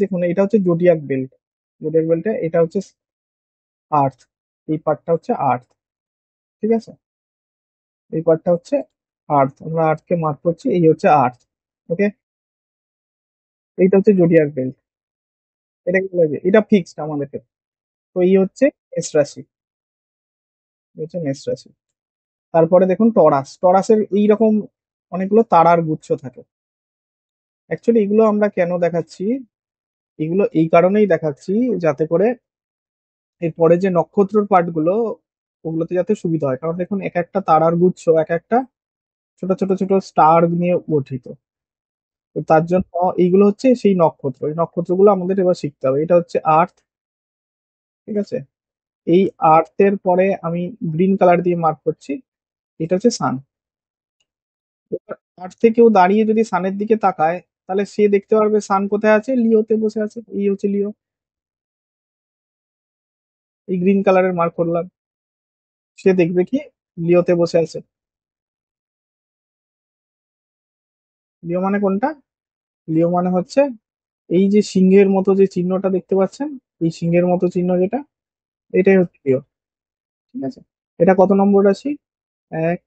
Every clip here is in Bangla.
দেখুন এটা হচ্ছে জোডিয়াক বেল্ট। জোডিয়াক বেল্টে এটা হচ্ছে আর্থ, এই পার্টটা হচ্ছে আর্থ। ঠিক আছে, এই পার্টটা হচ্ছে আর্থ, আমরা আর্থকে মার্ক করছি, এই হচ্ছে আর্থ। ওকে, এইটা হচ্ছে জোডিয়াক বেল্ট। এটা কি বলে যে এটা ফিক্সড আমাদের ক্ষেত্রে। তো এই হচ্ছে মেষ রাশি, এই হচ্ছে মেষ রাশি। তারপরে দেখুন টরাস। টরাসের এইরকম অনেকগুলো তারার গুচ্ছ থাকে। অ্যাকচুয়ালি এগুলো আমরা কেন দেখাচ্ছি, এগুলো এই কারণেই দেখাচ্ছি যাতে করে এরপরে যে নক্ষত্রর পার্ট গুলো ওগুলোতে যাতে সুবিধা হয়। কারণ দেখুন এক একটা তারার গুচ্ছ এক একটা ছোট ছোট ছোট স্টার নিয়ে গঠিত। তো তার জন্য এইগুলো হচ্ছে সেই নক্ষত্র, এই নক্ষত্রগুলো আমাদের এবার শিখতে হবে। এটা হচ্ছে আর্থ। ঠিক আছে, এই আর্থের পরে আমি গ্রিন কালার দিয়ে মার্ক করছি, এটা হচ্ছে সান। এবার আর্থ থেকেও দাঁড়িয়ে যদি সানের দিকে তাকায় তাহলে সে দেখতে পারবে সান কোথায় আছে, লিওতে বসে আছে, এই হচ্ছে লিও। এই গ্রিন কালারের মার্ক করলাম, সে দেখবে কি লিওতে বসে আছে। লিও মানে কোনটা? লিও মানে হচ্ছে এই যে সিংহের মতো যে চিহ্নটা দেখতে পাচ্ছেন, এই সিংহের মতো চিহ্ন যেটা, এটাই হচ্ছে লিও। ঠিক আছে, এটা কত নম্বর রাশি? 1,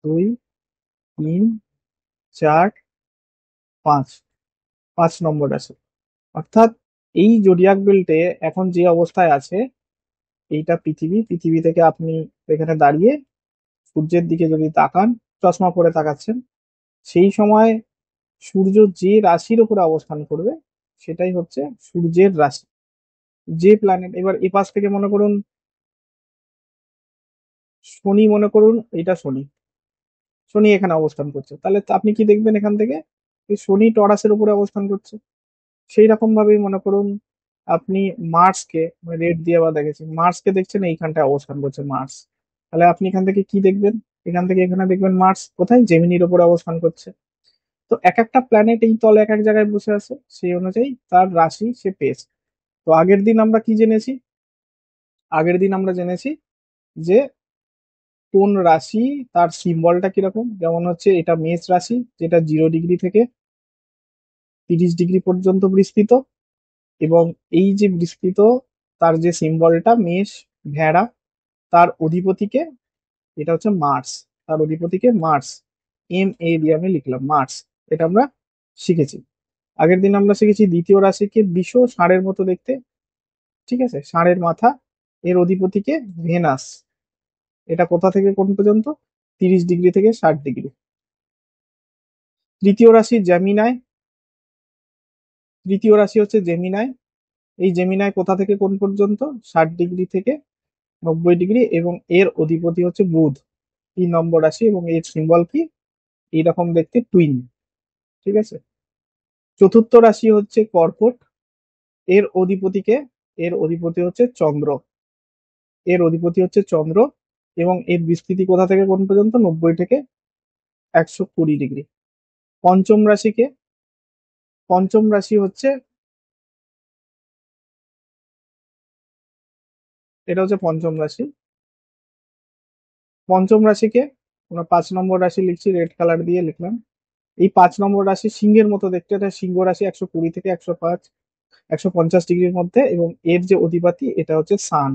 2, 3, 4, 5, 5 নম্বর রাশি। অর্থাৎ এই জোডিয়াক বেল্টে এখন যে অবস্থায় আছে, এইটা পৃথিবী। পৃথিবী থেকে আপনি এখানে দাঁড়িয়ে সূর্যের দিকে যদি তাকান, চশমা পরে তাকাচ্ছেন, সেই সময় সূর্য যে রাশির উপরে অবস্থান করবে সেটাই হচ্ছে সূর্যের রাশি। যে প্ল্যানেট এবার এপাশ থেকে মনে করুন শনি, মনে করুন এটা শনি, শনি এখানে অবস্থান করছে, তাহলে তো আপনি কি দেখবেন এখান থেকে এই শনি টরাসের উপরে অবস্থান করছে। সেই রকম ভাবেই মনে করুন আপনি মার্সকে, রেড দিয়ে আবার দেখেছি, মার্সকে দেখছেন এইখানটায় অবস্থান করছে মার্স, তাহলে আপনি এখান থেকে কি দেখবেন, এখান থেকে এখানে দেখবেন মার্স কোথায়, জেমিনির উপরে অবস্থান করছে। তো এক একটা প্ল্যানেট এই তলে এক এক জায়গায় বসে আছে, সেই অনুযায়ী তার রাশি সে পেয়েছে। তো আগের দিন আমরা কি জেনেছি, আগের দিন আমরা জেনেছি যে কোন রাশি তার সিম্বলটা কিরকম। যেমন হচ্ছে এটা মেষ রাশি, যেটা 0 ডিগ্রি থেকে 30 ডিগ্রি পর্যন্ত বিস্তৃত, এবং এই যে বিস্তৃত তার যে সিম্বলটা মেষ, ভেড়া, তার অধিপতিকে, এটা হচ্ছে মার্স, তার অধিপতিকে মার্স, MA দিয়ে আমি লিখলাম মার্স। এটা আমরা শিখেছি। আগের দিন আমরা শিখেছি দ্বিতীয় রাশিকে বিষ ষাঁড়ের মতো দেখতে। ঠিক আছে, ষাঁড়ের মাথা, এর অধিপতিকে ভেনাস। এটা কোথা থেকে কোন পর্যন্ত? 30 ডিগ্রি থেকে 60 ডিগ্রি। তৃতীয় রাশি জেমিনাই, তৃতীয় রাশি হচ্ছে জেমিনাই। এই জেমিনাই কোথা থেকে কোন পর্যন্ত? 60 ডিগ্রি থেকে 90 ডিগ্রি, এবং এর অধিপতি হচ্ছে বুধ, 3 নম্বর রাশি, এবং এর সিম্বল কি? এইরকম দেখতে টুইন। ঠিক আছে, চতুর্থ রাশি হচ্ছে কর্কট, এর অধিপতিকে, এর অধিপতি হচ্ছে চন্দ্র, এর অধিপতি হচ্ছে চন্দ্র, এবং এর বিস্তৃতি কোথা থেকে কোন পর্যন্ত? 90 থেকে 120 ডিগ্রি। পঞ্চম রাশিকে, পঞ্চম রাশি হচ্ছে, এটা হচ্ছে পঞ্চম রাশি। পঞ্চম রাশিকে আমরা 5 নম্বর রাশি লিখছি, রেড কালার দিয়ে লিখলাম। এই 5 নম্বর রাশি সিংহের মতো দেখতে, এটা সিংহ রাশি, 120 থেকে 105, 150 ডিগ্রির মধ্যে, এবং এর যে অধিপতি এটা হচ্ছে সান,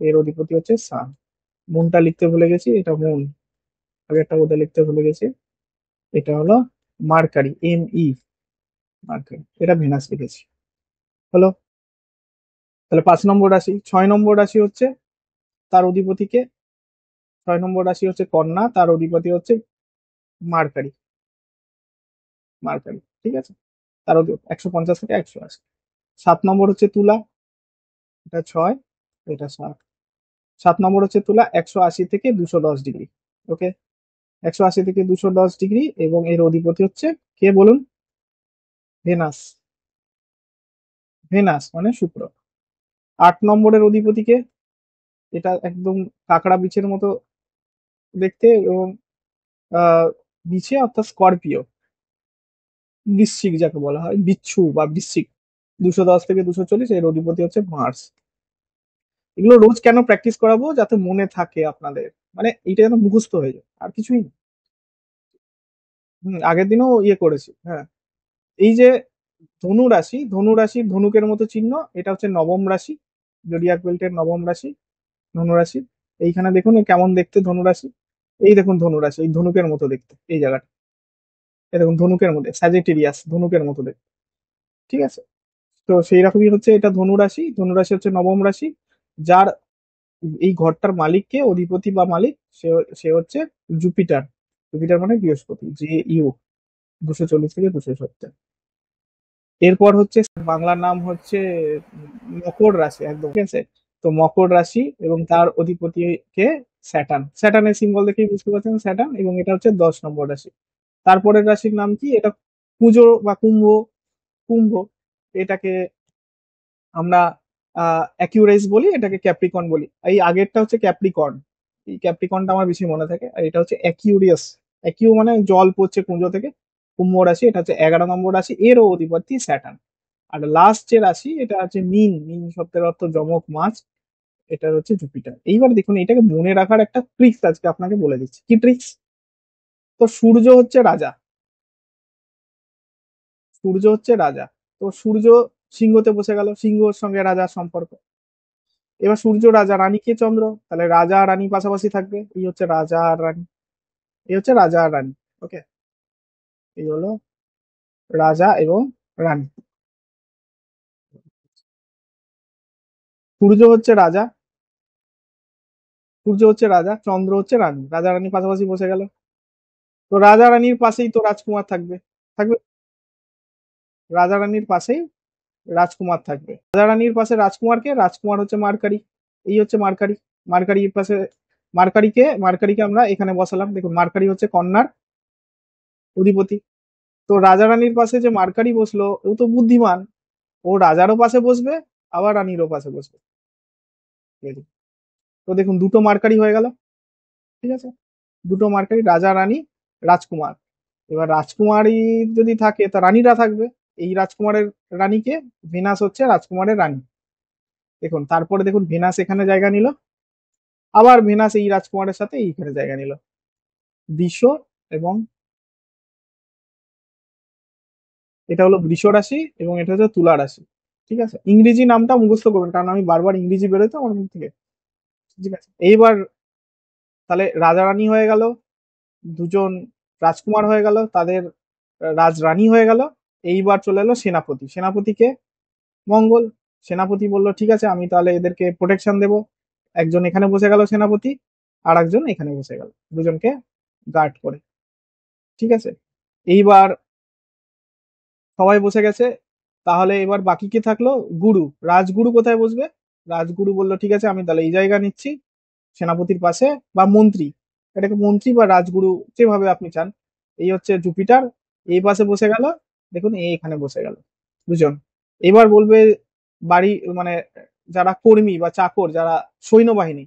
এর অধিপতি হচ্ছে সান। মুনটা লিখতে ভুলে গেছি, এটা মুন, আগেরটা ওটা লিখতে ভুলে গেছি, এটা হলো মার্কারি, ME, মার্কারি। এটা ভেনাস লিখেছি। হলো, তাহলে 5 নম্বর রাশি। 6 নম্বর রাশি হচ্ছে তার অধিপতিকে, 6 নম্বর রাশি হচ্ছে কন্যা, তার অধিপতি হচ্ছে মার্কারি, মার্কারি। ঠিক আছে, তার 150 থেকে 180। 7 নম্বর হচ্ছে তুলা, এটা 6, এটা 7। 7 নম্বর হচ্ছে তুলা, 180 থেকে 210 ডিগ্রি। ওকে, 180 থেকে 210 ডিগ্রি, এবং এর অধিপতি হচ্ছে কে বলুন? ভেনাস, ভেনাস মানে শুক্র। 8 নম্বরের অধিপতিকে, এটা একদম কাঁকড়া বিছের মতো দেখতে, এবং বিছে অর্থাৎ স্করপিও, বৃশ্চিক যাকে বলা হয়, বিচ্ছু বা বৃশ্চিক, 210 থেকে 240, এর অধিপতি হচ্ছে মার্স। এগুলো রোজ কেন প্র্যাকটিস করাবো? যাতে মনে থাকে আপনাদের, মানে এইটা যেন মুখস্থ হয়ে যায়, আর কিছুই না। আগের দিনও ইয়ে করেছি, হ্যাঁ। এই যে ধনু রাশি, ধনু রাশির ধনুকের মতো চিহ্ন, এটা হচ্ছে নবম রাশি, জোডিয়াক বেল্টের নবম রাশি ধনু রাশি। এইখানে দেখুন এ কেমন দেখতে ধনু রাশি, এই দেখুন ধনু রাশি, এই ধনুকের মতো দেখতে এই জায়গাটা, এই দেখুন ধনুকের মধ্যে স্যাজিটেরিয়াস ধনুকের মতো দেখতে, ঠিক আছে। তো সেই রকমই হচ্ছে এটা ধনু রাশি, ধনু রাশি হচ্ছে নবম রাশি, যার এই ঘরটার মালিককে, অধিপতি বা মালিক, সে সে হচ্ছে জুপিটার। জুপিটার মানে বৃহস্পতি, যে ইউ 240 থেকে 270। এরপর হচ্ছে বাংলার নাম হচ্ছে মকর রাশি, একদম ঠিক আছে। তো মকর রাশি এবং তার অধিপতি কে স্যাটার্ন, স্যাটার্নের সিম্বল দেখেই বুঝতে পারছেন স্যাটার্ন, এবং এটা হচ্ছে 10 নম্বর রাশি। তারপরের রাশির নাম কি, এটা কুজো বা কুম্ভ, কুম্ভ, এটাকে আমরা অ্যাকিউরেস বলি, এটাকে ক্যাপ্রিকন বলি। এই আগেরটা হচ্ছে ক্যাপ্রিকর্ন, এই ক্যাপ্রিকনটা আমার বেশি মনে থাকে। আর এটা হচ্ছে অ্যাকিউরিয়াস, অ্যাকিউ মানে জল পড়ছে কুঞ্জ থেকে। কুম্ভ রাশি, এটা হচ্ছে 11 নম্বর রাশি, এরও অধিপতি স্যাটার্ন। আর লাস্ট যে রাশি এটা হচ্ছে মিন, মিন শব্দের অর্থ যমক মাছ, এটা হচ্ছে জুপিটার। এইবার দেখুন এটাকে মনে রাখার একটা ট্রিক্স আজকে আপনাকে বলে দিচ্ছি, কি ট্রিক্স। তো সূর্য হচ্ছে রাজা, সূর্য হচ্ছে রাজা। তো সূর্য সিংহতে বসে গেল, সিংহর সঙ্গে রাজার সম্পর্ক। এবার সূর্য রাজা, রানী কে চন্দ্র, তাহলে রাজা আর রানী পাশাপাশি থাকবে, এই হচ্ছে রাজা আর রানী, এই হচ্ছে রাজা আর রানী। ওকে, এই হলো রাজা এবং রানী। সূর্য হচ্ছে রাজা, সূর্য হচ্ছে রাজা, চন্দ্র হচ্ছে রানী, রাজা রানী পাশাপাশি বসে গেল। তো রাজা রানীর পাশেই তো রাজকুমার থাকবে, থাকবে, রাজা রানীর পাশেই রাজকুমার থাকবে। রাজা রানীর পাশে রাজকুমারকে, রাজকুমার হচ্ছে মার্কারি, এই হচ্ছে মার্কারি, মার্কারির পাশে মার্কারিকে আমরা এখানে বসালাম। দেখুন মার্কারি হচ্ছে কন্যার অধিপতি। তো রাজা রানীর পাশে যে মার্কারি বসলো, ও তো বুদ্ধিমান, ও রাজারও পাশে বসবে, আবার রানীরও পাশে বসবে। ঠিক আছে? তো দেখুন দুটো মার্কারি হয়ে গেল, ঠিক আছে, দুটো মার্কারি, রাজা রানী রাজকুমার। এবার রাজকুমারী যদি থাকে তা রানীরা থাকবে, এই রাজকুমারের রানীকে, ভেনাস হচ্ছে রাজকুমারের রানী। দেখুন তারপরে দেখুন ভেনাস এখানে জায়গা নিল, আবার ভেনাস এই রাজকুমারের সাথে এইখানে জায়গা নিল, বৃষ এবং এটা হলো বৃষ রাশি, এবং এটা হচ্ছে তুলা রাশি। ঠিক আছে, ইংরেজি নামটা মুখস্থ করবেন, কারণ আমি বারবার ইংরেজি বেরোয় তো আমার মুখ থেকে। ঠিক আছে, এইবার তাহলে রাজা রানী হয়ে গেল, দুজন রাজকুমার হয়ে গেল, তাদের রাজরানী হয়ে গেল। এইবার চলে এলো সেনাপতি, সেনাপতিকে মঙ্গল। সেনাপতি বলল ঠিক আছে, আমি তাহলে এদেরকে প্রোটেকশন দেব। একজন এখানে বসে গেল সেনাপতি, আর একজন এখানে বসে গেল, দুজনকে গার্ড করে। ঠিক আছে, এইবার সবাই বসে গেছে, তাহলে এবার বাকি কি থাকলো, গুরু, রাজগুরু কোথায় বসবে। রাজগুরু বলল ঠিক আছে, আমি তাহলে এই জায়গা নিচ্ছি সেনাপতির পাশে, বা মন্ত্রী, এটাকে মন্ত্রী বা রাজগুরু যেভাবে আপনি চান। এই হচ্ছে জুপিটার, এই পাশে বসে গেল, দেখুন এই এখানে বসে গেল দুজন। এবার বলবে বাড়ি, মানে যারা কর্মী বা চাকর, যারা সৈন্যবাহিনী,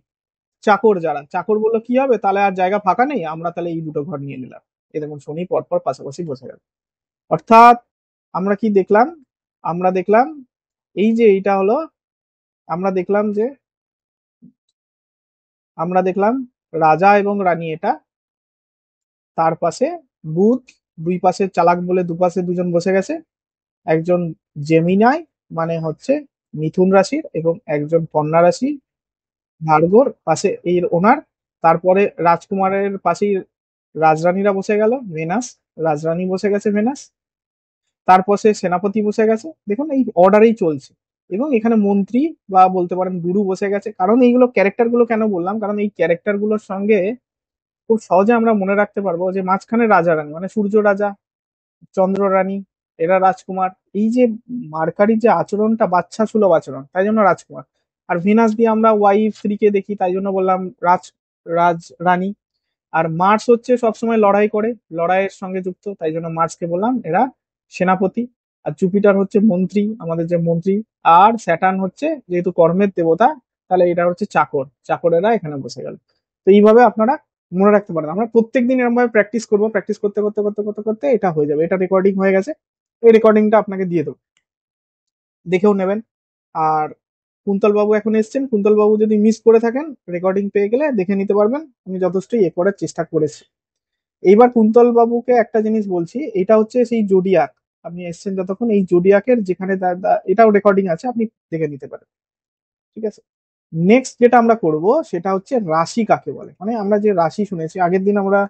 চাকর যারা, চাকর বললো কি হবে, তাহলে আর জায়গা ফাঁকা নেই, আমরা তাহলে এই দুটো ঘর নিয়ে নিলাম। এই দেখুন শনি পরপর পাশাপাশি বসে গেল। অর্থাৎ আমরা কি দেখলাম, আমরা দেখলাম এই যে এইটা হলো, আমরা দেখলাম যে, আমরা দেখলাম রাজা এবং রানী এটা, তার পাশে বুধ, দুই পাশে চালাক বলে দুপাশে দুজন বসে গেছে, একজন জেমিনাই মানে হচ্ছে মিথুন রাশির, এবং একজন কন্যা রাশি ভার্গোর পাশে এই ওনার। তারপরে রাজকুমারের পাশেই রাজরানীরা বসে গেল, ভেনাস, রাজরানী বসে গেছে ভেনাস, তারপরে সেনাপতি বসে গেছে, দেখুন এই অর্ডারেই চলছে। এবং এখানে মন্ত্রী বা বলতে পারেন গুরু বসে গেছে। কারণ এইগুলো ক্যারেক্টার গুলো কেন বললাম, কারণ এই ক্যারেক্টার গুলোর সঙ্গে খুব সহজে আমরা মনে রাখতে পারবো যে মাঝখানে রাজা রানী মানে সূর্য রাজা, চন্দ্র রানী, এরা রাজকুমার। এই যে মার্কারির যে আচরণটা বাচ্চা সুলভ আচরণ, তাই জন্য রাজকুমার। আর ভেনাস দিয়ে আমরা ওয়াইফ স্ত্রীকে দেখি, তাই জন্য বললাম রাজ, রাজ রানী। আর মার্স হচ্ছে সবসময় লড়াই করে, লড়াইয়ের সঙ্গে যুক্ত, তাই জন্য মার্সকে বললাম এরা সেনাপতি। আর জুপিটার হচ্ছে মন্ত্রী, আমাদের যে মন্ত্রী। আর স্যাটার্ন হচ্ছে যেহেতু কর্মের দেবতা, তাহলে এটা হচ্ছে চাকর, চাকরেরা এখানে বসে গেল। তো এইভাবে আপনারা মনে রাখতে পারেন। আমরা প্রত্যেকদিন এরকম ভাবে প্র্যাকটিস করবো, প্র্যাকটিস করতে করতে করতে করতে করতে এটা হয়ে যাবে। এটা রেকর্ডিং হয়ে গেছে, এই রেকর্ডিংটা আপনাকে দিয়ে দেবো, দেখেও নেবেন। আর কুন্তল বাবু এখন এসছেন, কুন্তল বাবু যদি মিস করে থাকেন, রেকর্ডিং পেয়ে গেলে দেখে নিতে পারবেন, আমি যথেষ্ট ইয়ে করার চেষ্টা করেছি। এইবার কুন্তল বাবুকে একটা জিনিস বলছি, এটা হচ্ছে সেই জোডিয়াক, আপনি এসছেন যতক্ষণ এই জোডিয়াকের যেখানে এটাও রেকর্ডিং আছে, আপনি দেখে নিতে পারেন। ঠিক আছে, নেক্সট যেটা আমরা করব সেটা হচ্ছে রাশি কাকে বলে। মানে আমরা যে রাশি শুনেছি আগের দিন, আমরা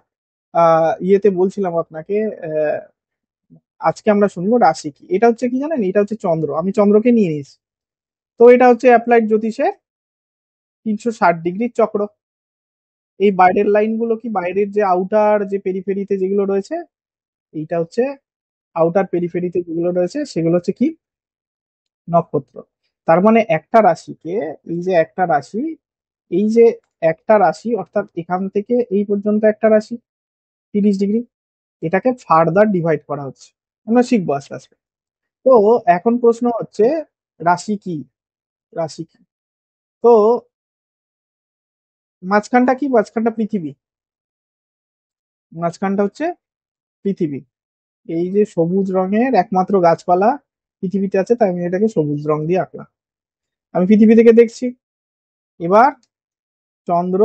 ইয়েতে বলছিলাম আপনাকে, আহ, আজকে আমরা শুনবো রাশি কি। এটা হচ্ছে কি জানেন, এটা হচ্ছে চন্দ্র, আমি চন্দ্রকে নিয়ে নিয়েছি। তো এটা হচ্ছে অ্যাপ্লাইড জ্যোতিষের 360 ডিগ্রির চক্র। এই বাইরের লাইনগুলো কি, বাইরের যে আউটার যে পেরিফেরিতে যেগুলো রয়েছে, এইটা হচ্ছে আউটার পেরিফেরিতে যেগুলো রয়েছে সেগুলো হচ্ছে কি, নক্ষত্র। তার মানে একটা রাশিকে, এই যে একটা রাশি, এই যে একটা রাশি অর্থাৎ এখান থেকে এই পর্যন্ত একটা রাশি 30 ডিগ্রি, এটাকে ফার্দার ডিভাইড করা হচ্ছে। আমরা শিখবো আস্তে আস্তে। তো এখন প্রশ্ন হচ্ছে রাশি কি, রাশি কি। তো মাঝখানটা কি, মাঝখানটা পৃথিবী, মাঝখানটা হচ্ছে পৃথিবী। এই যে সবুজ রঙের একমাত্র গাছপালা পৃথিবীতে আছে, তাই আমি এটাকে সবুজ রং দিয়ে আঁকলাম। আমি পৃথিবী থেকে দেখছি। এবার চন্দ্র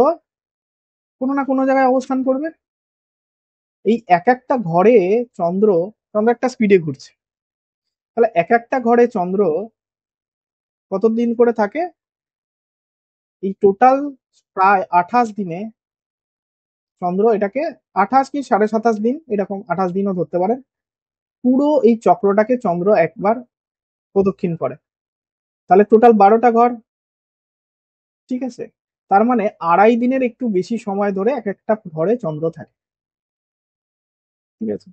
কোনো না কোনো জায়গায় অবস্থান করবে। এই এক একটা ঘরে চন্দ্র, চন্দ্র একটা স্পিডে ঘুরছে, তাহলে এক একটা ঘরে চন্দ্র কতদিন করে থাকে, এই টোটাল প্রায় 28 দিনে চন্দ্র এটাকে, 28 কি 27.5 দিন, এরকম 28 দিনও ধরতে পারেন, পুরো এই চক্রটাকে চন্দ্র একবার প্রদক্ষিণ করে। তাহলে টোটাল 12টা ঘর। ঠিক আছে, তার মানে 2.5 দিনের একটু বেশি সময় ধরে এক একটা ঘরে চন্দ্র থাকে। ঠিক আছে,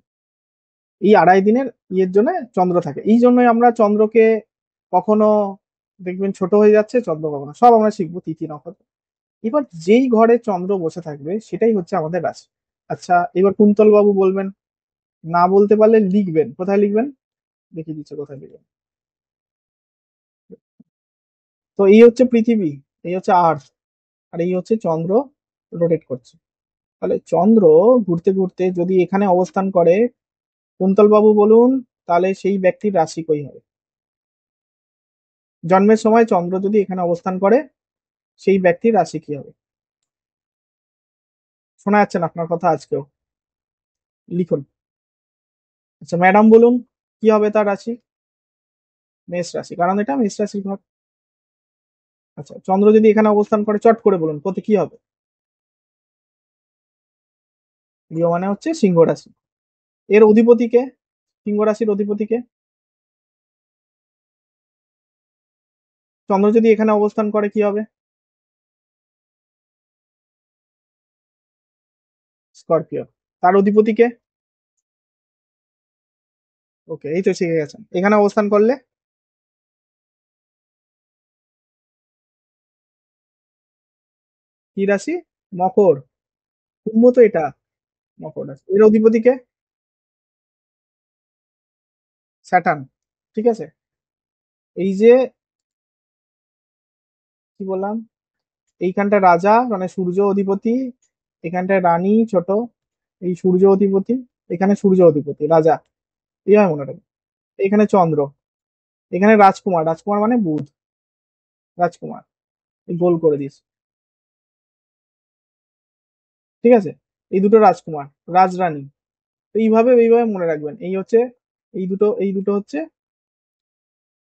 এই 2.5 দিনের ইয়ের জন্য চন্দ্র থাকে। এই জন্যই আমরা চন্দ্রকে কখনো দেখবেন ছোট হয়ে যাচ্ছে, চন্দ্র কখনো, সব আমরা শিখবো তিথি নক্ষত্র। এবার যেই ঘরে চন্দ্র বসে থাকবে সেটাই হচ্ছে আমাদের রাশি। আচ্ছা, এবার কুন্তল বাবু বলবেন, না বলতে পারলে লিখবেন, কোথায় লিখবেন, দেখিয়ে দিচ্ছে কোথায় লিখবেন। তো এই হচ্ছে পৃথিবী, এই হচ্ছে আর্থ, আর এই হচ্ছে চন্দ্র রোটেট করছে। তাহলে চন্দ্র ঘুরতে ঘুরতে যদি এখানে অবস্থান করে, কুন্তল বাবু বলুন, তাহলে সেই ব্যক্তির রাশি কই হবে। জন্মের সময় চন্দ্র যদি এখানে অবস্থান করে, সেই ব্যক্তির রাশি কি হবে। শোনা যাচ্ছে না আপনার কথা আজকেও, লিখুন। আচ্ছা ম্যাডাম বলুন, কি হবে তার রাশি, মেষ রাশি, কারণ এটা মেষ রাশির ঘর। আচ্ছা চন্দ্র যদি এখানে অবস্থান করে, চট করে বলুন কত কি হবে। লিও মানে হচ্ছে সিংহ রাশি। এর অধিপতিকে, সিংহ রাশির অধিপতিকে, চন্দ্র যদি এখানে অবস্থান করে কি হবে, স্করপিও। তার অধিপতিকে, ওকে এই তো শিখে গেছেন, এখানে অবস্থান করলে কি রাশি, মকর। কুম্ভ তো এটা, মকর রাশি। এর অধিপতিকে স্যাটার্ন। ঠিক আছে, এই যে কি বললাম, এইখানটা রাজা মানে সূর্য অধিপতি, এখানটায় রানী ছোট, এই সূর্য অধিপতি, এখানে সূর্য অধিপতি রাজা, এইভাবে মনে রাখবে। এখানে চন্দ্র, এখানে রাজকুমার, রাজকুমার মানে বুধ, রাজকুমার, এই গোল করে দিস। ঠিক আছে, এই দুটো রাজকুমার, রাজরানী। তো এইভাবে এইভাবে মনে রাখবেন। এই হচ্ছে এই দুটো হচ্ছে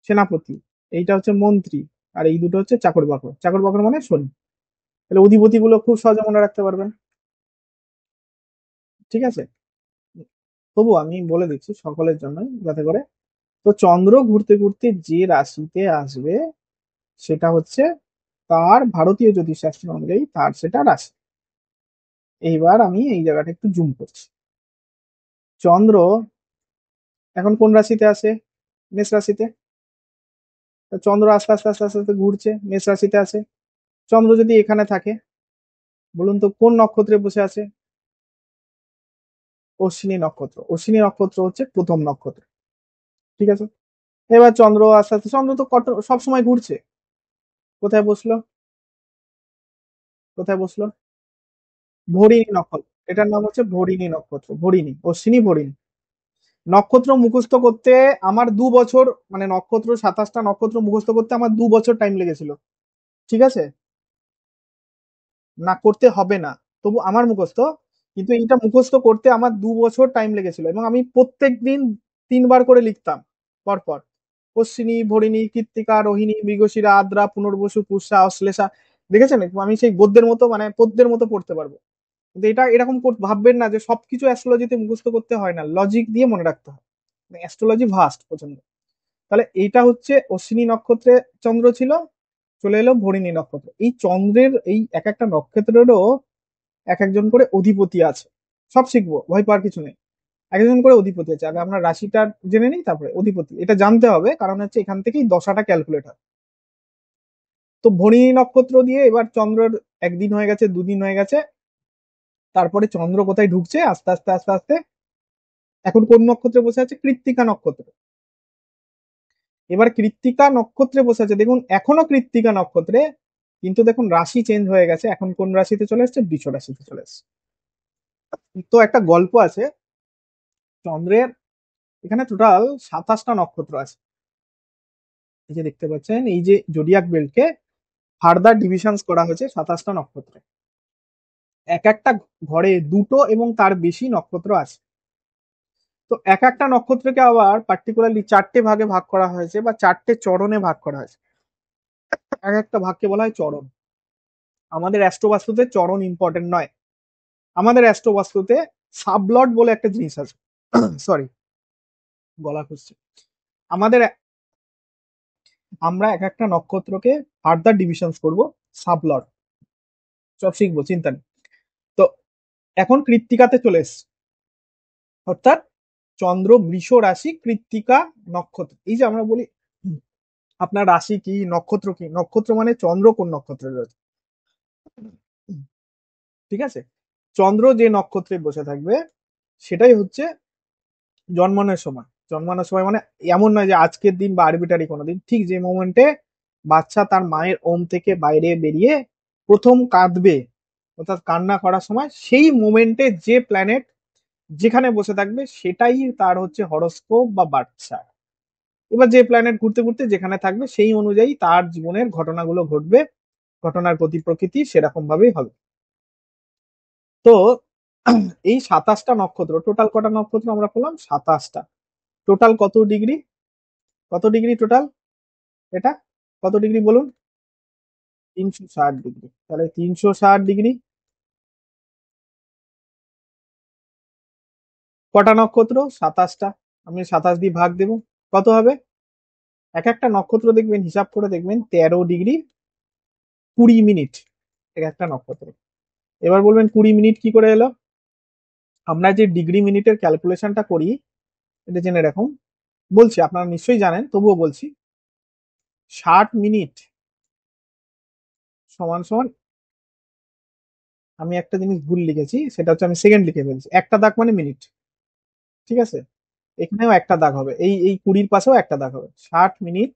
সেনাপতি, এইটা হচ্ছে মন্ত্রী, আর এই দুটো হচ্ছে চাকর বাকর, চাকর বাকর মানে শনি। তাহলে অধিপতি গুলো খুব সহজে মনে রাখতে পারবেন। ঠিক আছে, তবু আমি বলে দিচ্ছি সকলের জন্য যাতে করে। তো চন্দ্র ঘুরতে ঘুরতে যে রাশিতে আসবে সেটা হচ্ছে তার ভারতীয় জ্যোতিষশাস্ত্র অনুযায়ী তার সেটা রাশি। এইবার আমি এই জায়গাটা একটু জুম করছি। চন্দ্র এখন কোন রাশিতে আছে, মেষ রাশিতে। তা চন্দ্র আস্তে আস্তে আস্তে আস্তে আস্তে ঘুরছে, মেষ রাশিতে আছে। চন্দ্র যদি এখানে থাকে, বলুন তো কোন নক্ষত্রে বসে আছে, অশ্বিনী নক্ষত্র। অশ্বিনী নক্ষত্র হচ্ছে প্রথম নক্ষত্র। ঠিক আছে, এবার চন্দ্র আস্তে আস্তে, চন্দ্র তো সবসময় ঘুরছে, কোথায় বসলো, কোথায় বসলো, ভরিণী নক্ষত্র, এটার নাম হচ্ছে ভরিণী নক্ষত্র, ভরিণী, অশ্বিনী ভরিণী। নক্ষত্র মুখস্থ করতে আমার 2 বছর, মানে নক্ষত্র 27টা নক্ষত্র মুখস্থ করতে আমার 2 বছর টাইম লেগেছিল। ঠিক আছে, না করতে হবে না, তবু আমার মুখস্থ, কিন্তু এইটা মুখস্থ করতে আমার 2 বছর টাইম লেগেছিল, এবং আমি প্রত্যেক দিন 3বার করে লিখতাম পরপর: অশ্বিনী, ভরিণী, কৃত্তিকা, রোহিণী, মৃগশিরা, আদ্রা, পুনর্বসু, পুষ্যা, অশ্লেষা। দেখেছেন আমি সেই গদ্যের মতো মানে পদ্যের মতো পড়তে পারবো। কিন্তু এটা এরকম ভাববেন না যে সবকিছু অ্যাস্ট্রোলজিতে মুখস্থ করতে হয় না, লজিক দিয়ে মনে রাখতে হয়। অ্যাস্ট্রোলজি ভাস্ট প্রচন্ড। তাহলে এইটা হচ্ছে অশ্বিনী নক্ষত্রে চন্দ্র ছিল, চলে এলো ভরিণী নক্ষত্র। এই চন্দ্রের এই এক একটা নক্ষত্রেরও এক একজন করে অধিপতি আছে। সব শিখবো, ভয় পাওয়ার কিছু নেই। এক একজন করে অধিপতি আছে। আগে আমরা রাশিটা জেনে নিই, তারপরে অধিপতি এটা জানতে হবে, কারণ হচ্ছে এখান থেকেই দশাটা ক্যালকুলেট হয়। তো ভরিণী নক্ষত্র দিয়ে এবার চন্দ্রের একদিন হয়ে গেছে, দুদিন হয়ে গেছে, তারপরে চন্দ্র কোথায় ঢুকছে আস্তে আস্তে আস্তে আস্তে। এখন কোন নক্ষত্রে বসে আছে? কৃত্তিকা নক্ষত্র। এবার কৃত্তিকা নক্ষত্রে বসে আছে, দেখুন এখনো কৃত্তিকা নক্ষত্রে, কিন্তু দেখুন রাশি চেঞ্জ হয়ে গেছে, এখন কোন রাশিতে চলে এসছে? বৃষ রাশিতে চলে এসছে। তো একটা গল্প আছে, চন্দ্রের এখানে টোটাল 27টা নক্ষত্র আছে। এই যে দেখতে পাচ্ছেন, এই যে জোডিয়াক বেল্টকে ফার্দার ডিভিশনস করা হয়েছে 27টা নক্ষত্রে। এক একটা ঘরে দুটো এবং তার বেশি নক্ষত্র আছে। তো এক একটা নক্ষত্রকে আবার পার্টিকুলারলি 4টে ভাগে ভাগ করা হয়েছে, বা 4টে চরণে ভাগ করা হয়েছে। এক একটা ভাগকে বলা হয় চরণ। আমাদের অ্যাস্ট্রোবাস্তুতে চরণ ইম্পর্টেন্ট নয়, আমাদের অ্যাস্ট্রোবাস্তুতে সাবলট বলে একটা জিনিস আছে। সরি, গলা খুঁজছে। আমাদের আমরা এক একটা নক্ষত্রকে ফার্দার ডিভিশনস করব, সাবলট সব শিখবো, চিন্তা নেই। তো এখন কৃত্তিকাতে চলে এসছে, অর্থাৎ চন্দ্র বৃষ রাশি, কৃত্তিকা নক্ষত্র। এই যে আমরা বলি আপনার রাশি কি, নক্ষত্র কি, নক্ষত্র মানে চন্দ্র কোন নক্ষত্রে রয়েছে। ঠিক আছে, চন্দ্র যে নক্ষত্রে বসে থাকবে সেটাই হচ্ছে জন্মানোর সময়। জন্মানোর সময় মানে এমন নয় যে আজকের দিন বা আরবিটারি কোনো দিন, ঠিক যে মোমেন্টে বাচ্চা তার মায়ের ওম থেকে বাইরে বেরিয়ে প্রথম কাঁদবে, অর্থাৎ কান্না করার সময়, সেই মোমেন্টে যে প্ল্যানেট যেখানে বসে থাকবে সেটাই তার হচ্ছে হরোস্কোপ বা বার্তা। এবার যে প্ল্যানেট ঘুরতে ঘুরতে যেখানে থাকবে সেই অনুযায়ী তার জীবনের ঘটনাগুলো ঘটবে, ঘটনার গতি প্রকৃতি সেরকম ভাবেই হবে। তো এই 27টা নক্ষত্র, টোটাল কটা নক্ষত্র আমরা পেলাম? 27টা। টোটাল কত ডিগ্রি? কত ডিগ্রি টোটাল এটা? কত ডিগ্রি বলুন? 360 ডিগ্রি। তাহলে 360 ডিগ্রি কটা নক্ষত্র? 27টা। আমি 27 দিয়ে ভাগ দেব, কত হবে? এক একটা নক্ষত্র দেখবেন, হিসাব করে দেখবেন 13 ডিগ্রি 20 মিনিট এক একটা নক্ষত্র। এবার বলবেন 20 মিনিট কি করে এলো? আমরা যে ডিগ্রি মিনিটের ক্যালকুলেশনটা করি, এটা জেনে রাখুন, বলছি আপনারা নিশ্চয়ই জানেন তবুও বলছি। 60 মিনিট সমান সমান, আমি একটা জিনিস ভুল লিখেছি, সেটা হচ্ছে আমি সেকেন্ড লিখে ফেলছি, একটা দাগ মানে মিনিট। ঠিক আছে, এখানেও একটা দাগ হবে, এই এই 20-র পাশেও একটা দাগ হবে। 60 minute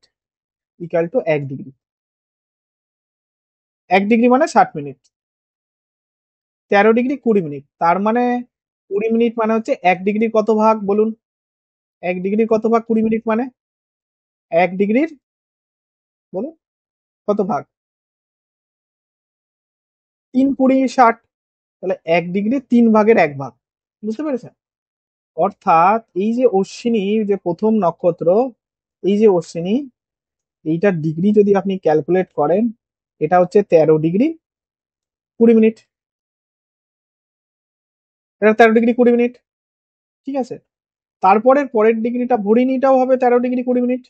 equal to 1 degree. 1 degree মানে 60 মিনিট। 13 ডিগ্রি 20 মিনিট, তার মানে 20 মিনিট মানে হচ্ছে 1 ডিগ্রির কত ভাগ বলুন? 1 ডিগ্রির কত ভাগ 20 মিনিট মানে? 1 ডিগ্রির বলুন কত ভাগ? 3 20 60। তাহলে 1 ডিগ্রি 3 ভাগের 1 ভাগ। বুঝতে পেরেছেন? অর্থাৎ এই যে অশ্বিনী, যে প্রথম নক্ষত্র, এই যে অশ্বিনী, এইটার ডিগ্রি যদি আপনি ক্যালকুলেট করেন, এটা হচ্ছে 13 ডিগ্রি 20 মিনিট। এটা 13 ডিগ্রি 20 মিনিট। ঠিক আছে, তারপরের পরের ডিগ্রিটা ভরিণীটাও হবে 13 ডিগ্রি 20 মিনিট।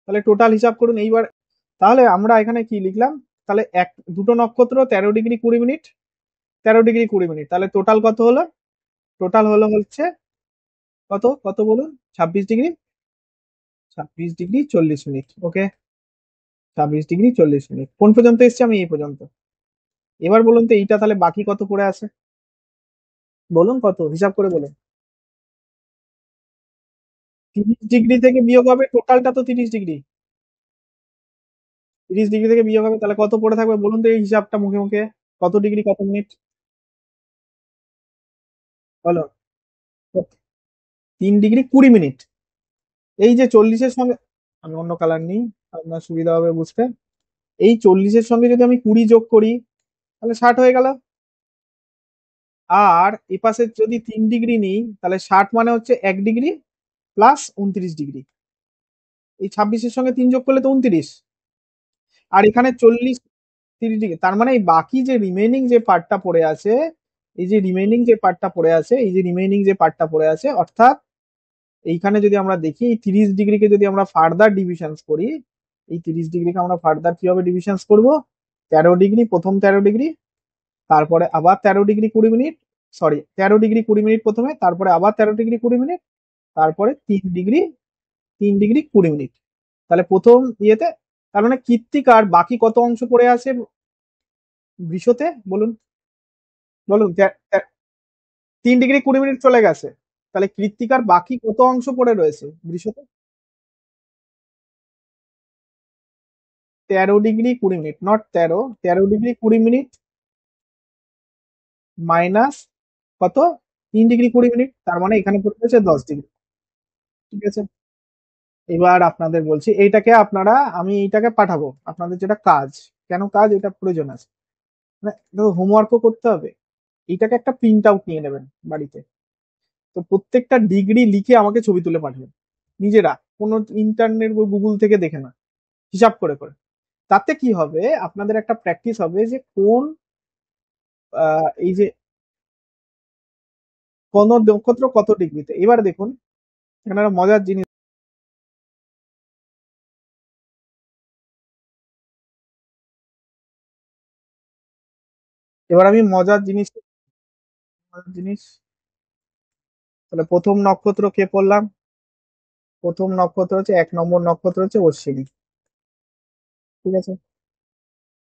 তাহলে টোটাল হিসাব করুন এইবার। তাহলে আমরা এখানে কি লিখলাম? তাহলে দুটো নক্ষত্র 13 ডিগ্রি 20 মিনিট, 13 ডিগ্রি 20 মিনিট, তাহলে টোটাল কত হলো? টোটাল হলো হচ্ছে কত কত বলুন? 26 ডিগ্রি, 26 ডিগ্রি 40 মিনিট। ওকে, 26 ডিগ্রি 40 মিনিট। কোন পর্যন্ত এসছি আমি? এই পর্যন্ত। এবার বলুন তো এইটা তাহলে বাকি কত পড়ে আছে? বলুন কত, হিসাব করে বলুন। 30 ডিগ্রি থেকে বিয়োগ হবে, টোটালটা তো 30 ডিগ্রি। 30 ডিগ্রি থেকে বিয়োগ হবে, তাহলে কত পড়ে থাকবে বলুন তো এই হিসাবটা মুখে মুখে? কত ডিগ্রি কত মিনিট? বলো। 3 ডিগ্রি 20 মিনিট। এই যে 40-এর সঙ্গে, আমি অন্য কালার নিই, আপনার সুবিধা হবে বুঝতে। এই 40-এর সঙ্গে যদি আমি 20 যোগ করি, তাহলে 60 হয়ে গেল। আর এপাশে যদি 3 ডিগ্রি নিই তাহলে 60 মানে হচ্ছে 1 ডিগ্রি প্লাস 29 ডিগ্রি। এই 26-এর সঙ্গে 3 যোগ করলে তো 29। আর এখানে 40 30 ডিগ্রি, তার মানে এই বাকি যে রিমেনিং যে পার্টটা পড়ে আছে, এই যে রিমেনিং যে পার্টটা পড়ে আছে, এই যে রিমেনিং যে পার্টটা পড়ে আছে, অর্থাৎ এইখানে যদি আমরা দেখি এই 30 ডিগ্রিকে যদি আমরা ফার্দার ডিভিশন করি, এই 30 ডিগ্রিকে আমরা ফার্দার কিভাবে ডিভিশন করব, 13 ডিগ্রি, প্রথম 13 ডিগ্রি, তারপরে আবার 13 degree 20 minute, sorry 13 degree 20 minute প্রথমে, তারপরে আবার 13 ডিগ্রি 20 মিনিট, তারপরে 3 ডিগ্রি 20 মিনিট। তাহলে প্রথম ইয়েতে, তার মানে কৃত্তিকার বাকি কত অংশ পড়ে আছে বৃষতে, বলুন বলুন। 3 ডিগ্রি 20 মিনিট চলে গেছে, তাহলে কৃত্তিকার বাকি কত অংশ পড়ে রয়েছে বৃষতে? 13 degree 20 minute, not 13, 13 degree 20 minute minus কত, 3 ডিগ্রি 20 মিনিট, তার মানে এখানে পড়ে রয়েছে 10 ডিগ্রি। ঠিক আছে, এবার আপনাদের বলছি এইটাকে আপনারা, আমি এইটাকে পাঠাবো আপনাদের, যেটা কাজ, কেন কাজ এটা প্রয়োজন আছে, মানে হোমওয়ার্কও করতে হবে। এইটাকে একটা প্রিন্ট আউট নিয়ে নেবেন বাড়িতে, তো প্রত্যেকটা ডিগ্রি লিখে আমাকে ছবি তুলে পাঠাবেন নিজেরা, কোনো ইন্টারনেট বা গুগল থেকে দেখে না, হিসাব করে করে। তাতে কি হবে, আপনাদের একটা প্র্যাকটিস হবে যে কোন এই যে কোন নক্ষত্র কত ডিগ্রিতে। এবার দেখুন এখানে একটা মজার জিনিস, এবার আমি মজার জিনিস, তাহলে প্রথম নক্ষত্র কে পড়লাম, প্রথম নক্ষত্র হচ্ছে 1 নম্বর নক্ষত্র হচ্ছে অশ্বিনী। ঠিক আছে,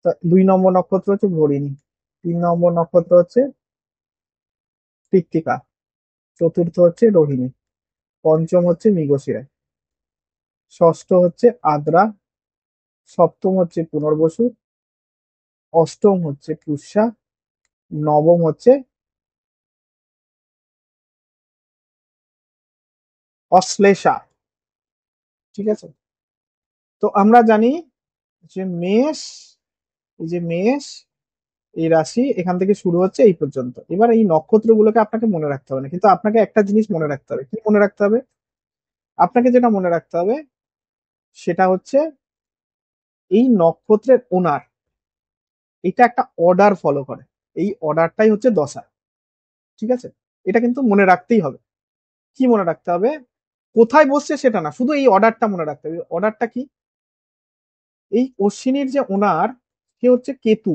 তা 2 নম্বর নক্ষত্র হচ্ছে ভরিণী, 3 নম্বর নক্ষত্র হচ্ছে কৃত্তিকা, চতুর্থ হচ্ছে রোহিণী, পঞ্চম হচ্ছে মৃগশিরা, ষষ্ঠ হচ্ছে আদ্রা, সপ্তম হচ্ছে পুনর্বসু, অষ্টম হচ্ছে পুষ্যা, নবম হচ্ছে অশ্লেষা। ঠিক আছে, তো আমরা জানি যে মেষ, এই যে মেষ, এই রাশি এখান থেকে শুরু হচ্ছে এই পর্যন্ত। এবার এই নক্ষত্রগুলোকে আপনাকে মনে রাখতে হবে না, কিন্তু আপনাকে একটা জিনিস মনে রাখতে হবে। কি মনে রাখতে হবে? আপনাকে যেটা মনে রাখতে হবে সেটা হচ্ছে এই নক্ষত্রের ওনার, এটা একটা অর্ডার ফলো করে, এই অর্ডারটাই হচ্ছে দশা। ঠিক আছে, এটা কিন্তু মনে রাখতেই হবে। কি মনে রাখতে হবে? কোথায় বসছে সেটা না, শুধু এই অর্ডারটা মনে রাখতে হবে। অর্ডারটা কি? এই অশ্বিনীর যে ওনার, সে হচ্ছে কেতু,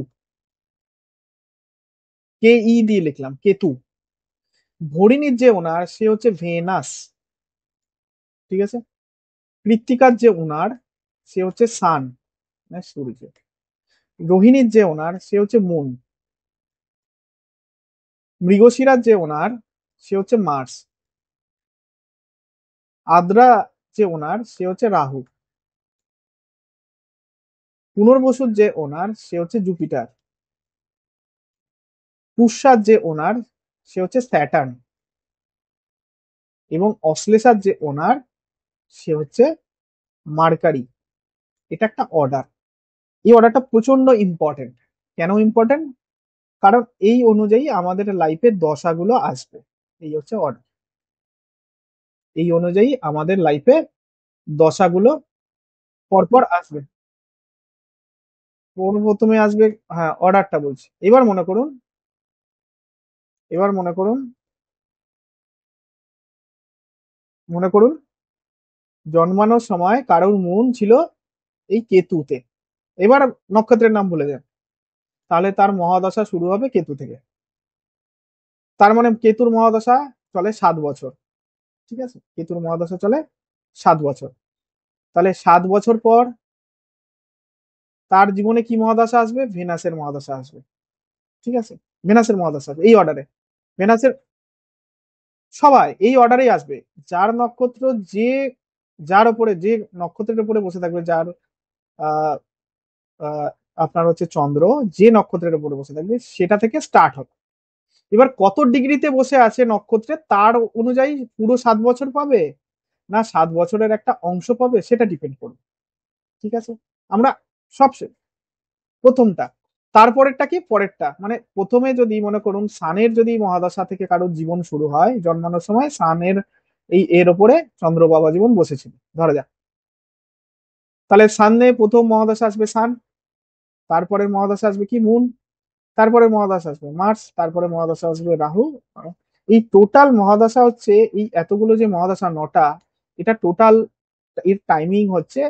কে ই দিয়ে লিখলাম কেতু। ভরিণীর যে ওনার সে হচ্ছে ভেনাস। ঠিক আছে, কৃত্তিকার যে ওনার সে হচ্ছে সান, মানে সূর্য। রোহিণীর যে ওনার সে হচ্ছে মুন। মৃগশিরার যে ওনার সে হচ্ছে মার্স। আদ্রা যে ওনার সে হচ্ছে রাহু। পুনর্বসুর যে ওনার সে হচ্ছে জুপিটার। পুষ্যার যে ওনার সে হচ্ছে স্যাটার্ন। এবং অশ্লেষার যে ওনার সে হচ্ছে মার্কারি। এটা একটা অর্ডার, এই অর্ডারটা প্রচন্ড ইম্পর্টেন্ট। কেন ইম্পর্টেন্ট? কারণ এই অনুযায়ী আমাদের লাইফে দশাগুলো আসবে। এই হচ্ছে অর্ডার, এই অনুযায়ী আমাদের লাইফে দশাগুলো পরপর আসবে। প্রথমে আসবে, হ্যাঁ অর্ডারটা বলছি। এবার মনে করুন মনে করুন জন্মানোর সময় কারোর মুন ছিল এই কেতুতে। এবার নক্ষত্রের নাম ভুলে যান, তাহলে তার মহাদশা শুরু হবে কেতু থেকে। তার মানে কেতুর মহাদশা চলে 7 বছর। ঠিক আছে, কেতুর মহাদশা চলে 7 বছর। তাহলে 7 বছর পর তার জীবনে কি মহাদশা আসবে? ভেনাসের মহাদশা আসবে। ঠিক আছে, ভেনাসের মহাদশা আসবে এই অর্ডারে। ভেনাসের, সবাই এই অর্ডারেই আসবে। যার নক্ষত্র, যে যার উপরে, যে নক্ষত্রের উপরে বসে থাকবে, যার আহ আহ, আপনার হচ্ছে চন্দ্র, যে নক্ষত্রের উপরে বসে থাকবে সেটা থেকে স্টার্ট হবে। এবার কত ডিগ্রিতে বসে আছে নক্ষত্রে তার অনুযায়ী পুরো 7 বছর পাবে, না 7 বছরের একটা অংশ পাবে, সেটা ডিপেন্ড করবে। ঠিক আছে, আমরা সব প্রথমটা তারপরেরটা কি, পরেরটা মানে প্রথমে যদি মনে করুন সানের যদি মহাদশা থেকে কারোর জীবন শুরু হয়, জন্মানোর সময় সানের এর ওপরে চন্দ্র বাবা জীবন বসেছিল ধরা যাক, তাহলে সানে প্রথম মহাদশা আসবে সান, তারপরে মহাদশা আসবে কি মুন, তারপরে মহাদশা আসবে মার্স, তারপরে মহাদশা আসবে রাহু। এই টোটাল মহাদশা হচ্ছে এই এতগুলো যে মহাদশা নটা, এটা টোটাল এর টাইমিং হচ্ছে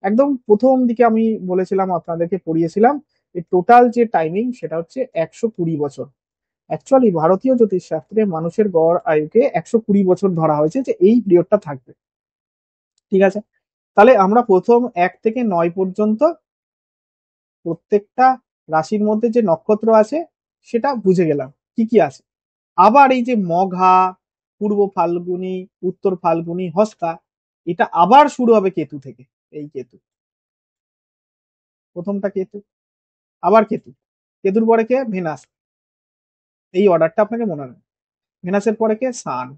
একদম প্রথম দিকে আমি বলেছিলাম আপনাদেরকে পড়িয়েছিলাম, এই টোটাল যে টাইমিং সেটা হচ্ছে 120 বছর। অ্যাকচুয়ালি ভারতীয় জ্যোতিষ শাস্ত্রে মানুষের গড় আয়ুকে 120 বছর ধরা হয়েছে যে এই পিরিয়ডটা থাকবে। ঠিক আছে, তাহলে আমরা প্রথম 1 থেকে 9 পর্যন্ত প্রত্যেকটা রাশির মধ্যে যে নক্ষত্র আছে সেটা বুঝে গেলাম কি কি আছে। আবার এই যে মঘা, পূর্ব ফাল্গুনী, উত্তর ফাল্গুনী, হস্তা, এটা আবার শুরু হবে কেতু থেকে। এই কেতু, প্রথমটা কেতু, আবার কেতু, কেতুর পরে কে, ভেনাস। এই অর্ডারটা আপনাকে মনে রাখবেন। ভেনাসের পরে কে, সান।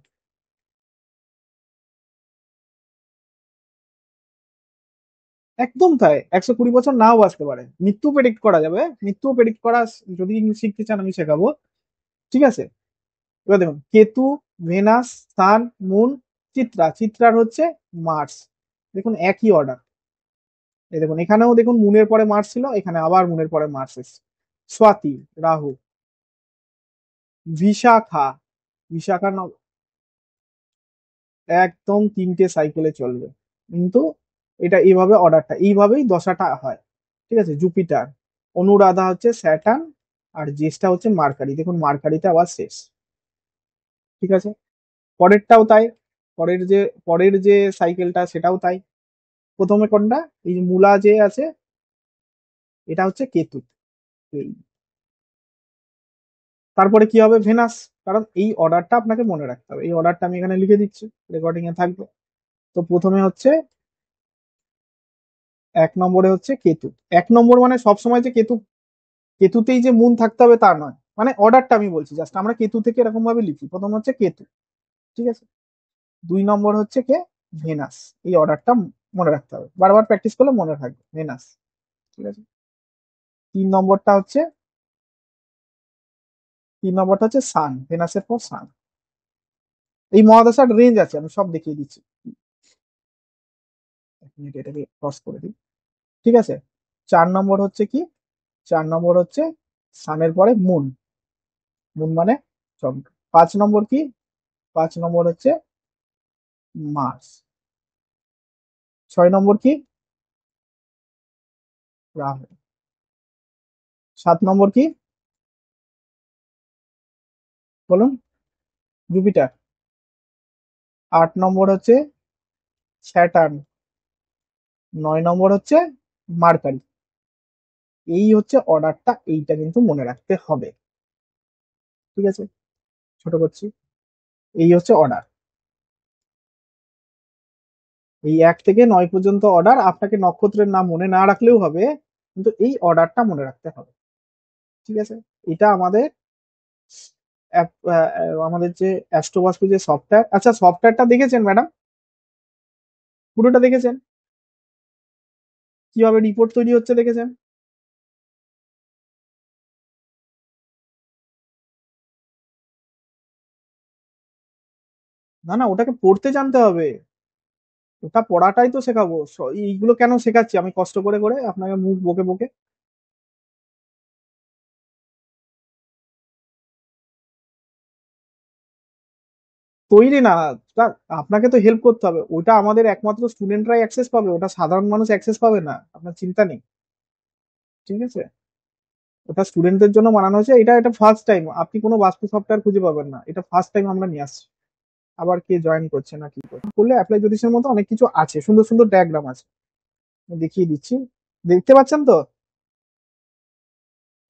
একদম তাই, 120 বছর নাও বাঁচতে পারে, মৃত্যু প্রেডিক্ট করা যাবে, মৃত্যু প্রেডিক্ট করা যদি শিখতে চান আমি শেখাবো। ঠিক আছে, এবার দেখুন কেতু, ভেনাস, সান, মুন, চিত্রা, চিত্রার হচ্ছে মার্স। দেখুন একই অর্ডার, এই দেখুন এখানেও দেখুন মুনের পরে মার্স ছিল, এখানে আবার মুনের পরে মার্স এসছে। স্বাতি, রাহু, বিশাখা, বিশাখা একদম 3টে সাইকেলে চলবে, কিন্তু এটা এইভাবে অর্ডারটা এইভাবেই দশাটা হয়। ঠিক আছে, জুপিটার, অনুরাধা হচ্ছে স্যাটার্ন, আর জ্যেষ্ঠা হচ্ছে মার্কারি। দেখুন মার্কারিতে আবার শেষ। ঠিক আছে, পরেরটাও তাই, পরের যে পরের যে সাইকেলটা সেটাও তাই। প্রথমে কোনটা, এই যে মূলা যে আছে এটা হচ্ছে কেতু, এই তারপরে কি হবে, ভেনাস। কারণ এই অর্ডারটা আপনাকে মনে রাখতে হবে, এই অর্ডারটা আমি এখানে লিখে দিচ্ছি, রেকর্ডিং এ থাকবে। তো প্রথমে হচ্ছে 1 নম্বরে হচ্ছে কেতু। 1 নম্বর মানে সবসময় যে কেতু, কেতুতেই যে মুন থাকতে হবে তা নয়, মানে অর্ডারটা আমি বলছি, জাস্ট আমরা কেতু থেকে এরকম ভাবে লিখি, প্রথম হচ্ছে কেতু। ঠিক আছে, 2 নম্বর হচ্ছে কে, ভেনাস। এই অর্ডারটা মনে রাখতে হবে, বারবার প্র্যাকটিস করলে মনে থাকবে, ভেনাস। ঠিক আছে, 3 নম্বরটা হচ্ছে, 3 নম্বরটা হচ্ছে সান, ভেনাসের পর সান। এই মহাদশার রেঞ্জ আছে, আমি সব দেখিয়ে দিচ্ছি। 1 মিনিট এটাকে ক্রস করে দিই। ঠিক আছে, 4 নম্বর হচ্ছে কি, 4 নম্বর হচ্ছে সানের পরে মুন, মুন মানে চন্দ্র। 5 নম্বর কি, 5 নম্বর হচ্ছে মার্স। 6 নম্বর কি, রাহু। 7 নম্বর কি, বলুন, জুপিটার। 8 নম্বর হচ্ছে স্যাটার্ন। 9 নম্বর হচ্ছে মার্কারি। এই হচ্ছে অর্ডারটা, এইটা কিন্তু মনে রাখতে হবে। ঠিক আছে, ছোট করছি, এই হচ্ছে অর্ডার। এই 1 থেকে 9 পর্যন্ত অর্ডার, আপনাকে নক্ষত্রের নাম মনে না রাখলেও হবে, কিন্তু এই অর্ডারটা মনে রাখতে হবে। ঠিক আছে, এটা আমাদের আমাদের যে অ্যাস্ট্রোবাস্তু যে সফটওয়্যার, আচ্ছা সফটওয়্যারটা দেখেছেন ম্যাডাম, পুরোটা দেখেছেন, কিভাবে রিপোর্ট তৈরি হচ্ছে দেখেছেন? না না, ওটাকে পড়তে জানতে হবে, ওটা পড়াটাই তো শেখাবো। এইগুলো কেন শেখাচ্ছি আমি কষ্ট করে করে আপনাকে, মুখ বকে বকে? তৈরি না, তা আপনাকে তো হেল্প করতে হবে, ওটা আমাদের একমাত্র স্টুডেন্টরাই অ্যাক্সেস পাবে, ওটা সাধারণ মানুষ অ্যাক্সেস পাবে না, আপনার চিন্তা নেই। ঠিক আছে, ওটা স্টুডেন্টদের জন্য বানানো হয়েছে, এটা এটা ফার্স্ট টাইম আপনি কোনো বাস্তু সফটওয়্যার খুঁজে পাবেন না, এটা ফার্স্ট টাইম আমরা নিয়ে আসছি। আবার কে জয়েন করছে না কি করছে করলে, অ্যাপ্লাই জ্যোতিষের মধ্যে অনেক কিছু আছে, সুন্দর সুন্দর ডায়াগ্রাম আছে, আমি দেখিয়ে দিচ্ছি, দেখতে পাচ্ছেন তো?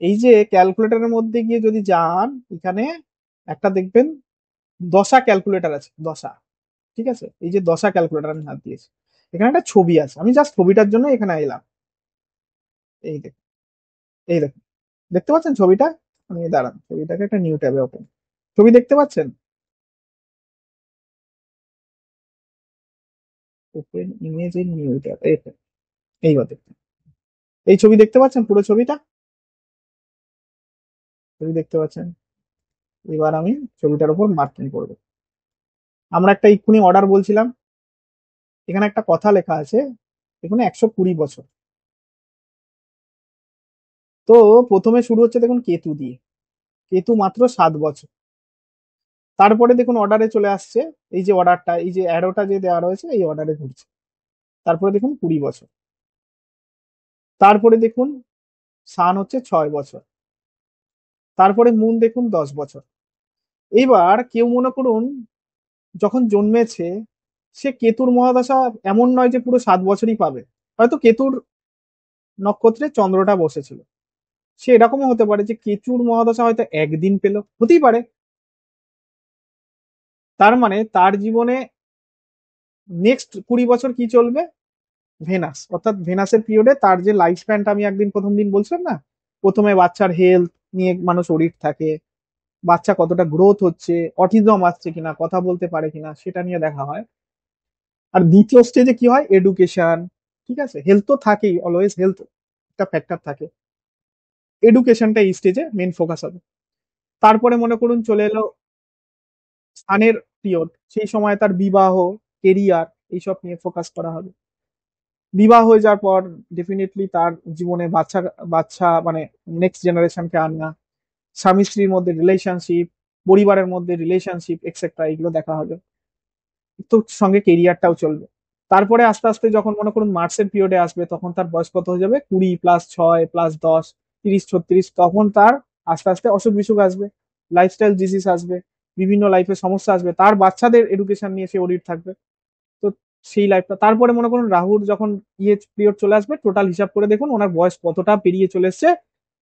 এই যে ক্যালকুলেটরের মধ্যে গিয়ে যদি যান, এখানে একটা দেখবেন দশা ক্যালকুলেটর আছে, দশা। ঠিক আছে, এই যে দশা ক্যালকুলেটর আমি হাত দিয়েছি, এখানে একটা ছবি আছে, আমি জাস্ট ছবিটার জন্য এখানে এলাম। এই দেখুন, এই দেখুন, দেখতে পাচ্ছেন ছবিটা? আমি দাঁড়ান, ছবিটাকে একটা নিউ ট্যাবে ওপেন, ছবি দেখতে পাচ্ছেন? Open image in new tab, এই তো, এইবার দেখুন, এই ছবি দেখতে পাচ্ছেন পুরো ছবিটা? ছবি দেখতে পাচ্ছেন। এবার আমি ছবিটার উপর মার্কিং করবো। আমরা একটা এক্ষুনি অর্ডার বলছিলাম, এখানে একটা কথা লেখা আছে, এখানে 120 বছর। তো প্রথমে শুরু হচ্ছে দেখুন কেতু দিয়ে, কেতু মাত্র 7 বছর। তারপরে দেখুন অর্ডারে চলে আসছে, এই যে অর্ডারটা, এই যে অ্যারোটা যে দেওয়া রয়েছে এই অর্ডারে ঘুরছে। তারপরে দেখুন 20 বছর। তারপরে দেখুন সান হচ্ছে 6 বছর। তারপরে মুন দেখুন 10 বছর। এইবার কেউ মনে করুন যখন জন্মেছে, সে কেতুর মহাদশা এমন নয় যে পুরো 7 বছরই পাবে, হয়তো কেতুর নক্ষত্রে চন্দ্রটা বসেছিল, সে এরকমও হতে পারে যে কেতুর মহাদশা হয়তো একদিন পেল, হতেই পারে। তার মানে তার জীবনে নেক্সট 20 বছর কি চলবে, ভেনাস, অর্থাৎ ভেনাসের পিরিয়ডে তার যে লাইফ স্প্যানটা আমি একদিন প্রথম দিন বলছিলাম না, প্রথমে বাচ্চার হেলথ নিয়ে মানুষ ওরিড থাকে, বাচ্চা কতটা গ্রোথ হচ্ছে, অটিজম আসছে কিনা, কথা বলতে পারে কিনা, সেটা নিয়ে দেখা হয়। আর দ্বিতীয় স্টেজে কি হয়, এডুকেশন, ঠিক আছে, হেলথ তো থাকেই, অলওয়েজ হেলথ একটা ফ্যাক্টর থাকে, এডুকেশনটা এই স্টেজে মেন ফোকাস হবে। তারপরে মনে করুন চলে এলো স্থানের পিরিয়ড, সেই সময় তার বিবাহ, কেরিয়ার, এইসব নিয়ে ফোকাস করা হবে। বিবাহ হয়ে যাওয়ার পর ডেফিনেটলি তার জীবনে বাচ্চা, বাচ্চা মানে নেক্সট জেনারেশনকে আনা, স্বামী স্ত্রীর মধ্যে রিলেশনশিপ, পরিবারের মধ্যে রিলেশনশিপ এক্সেট্রা, এগুলো দেখা হবে। তো সঙ্গে কেরিয়ারটাও চলবে। তারপরে আস্তে আস্তে যখন মনে করুন মার্চের পিরিয়ডে আসবে, তখন তার বয়স কত হয়ে যাবে, 20 + 6 + 10 30 36, তখন তার আস্তে আস্তে অসুখ বিসুখ আসবে, লাইফস্টাইল ডিজিজ আসবে, বিভিন্ন লাইফের সমস্যা আসবে, তার বাচ্চাদের এডুকেশন নিয়ে সে ওরিড থাকবে। তো সেই লাইফটা, তারপরে মনে করুন রাহুর যখন পিরিয়ড চলে আসবে, টোটাল হিসাব করে দেখুন ওনার বয়স কতটা পেরিয়ে চলে এসছে,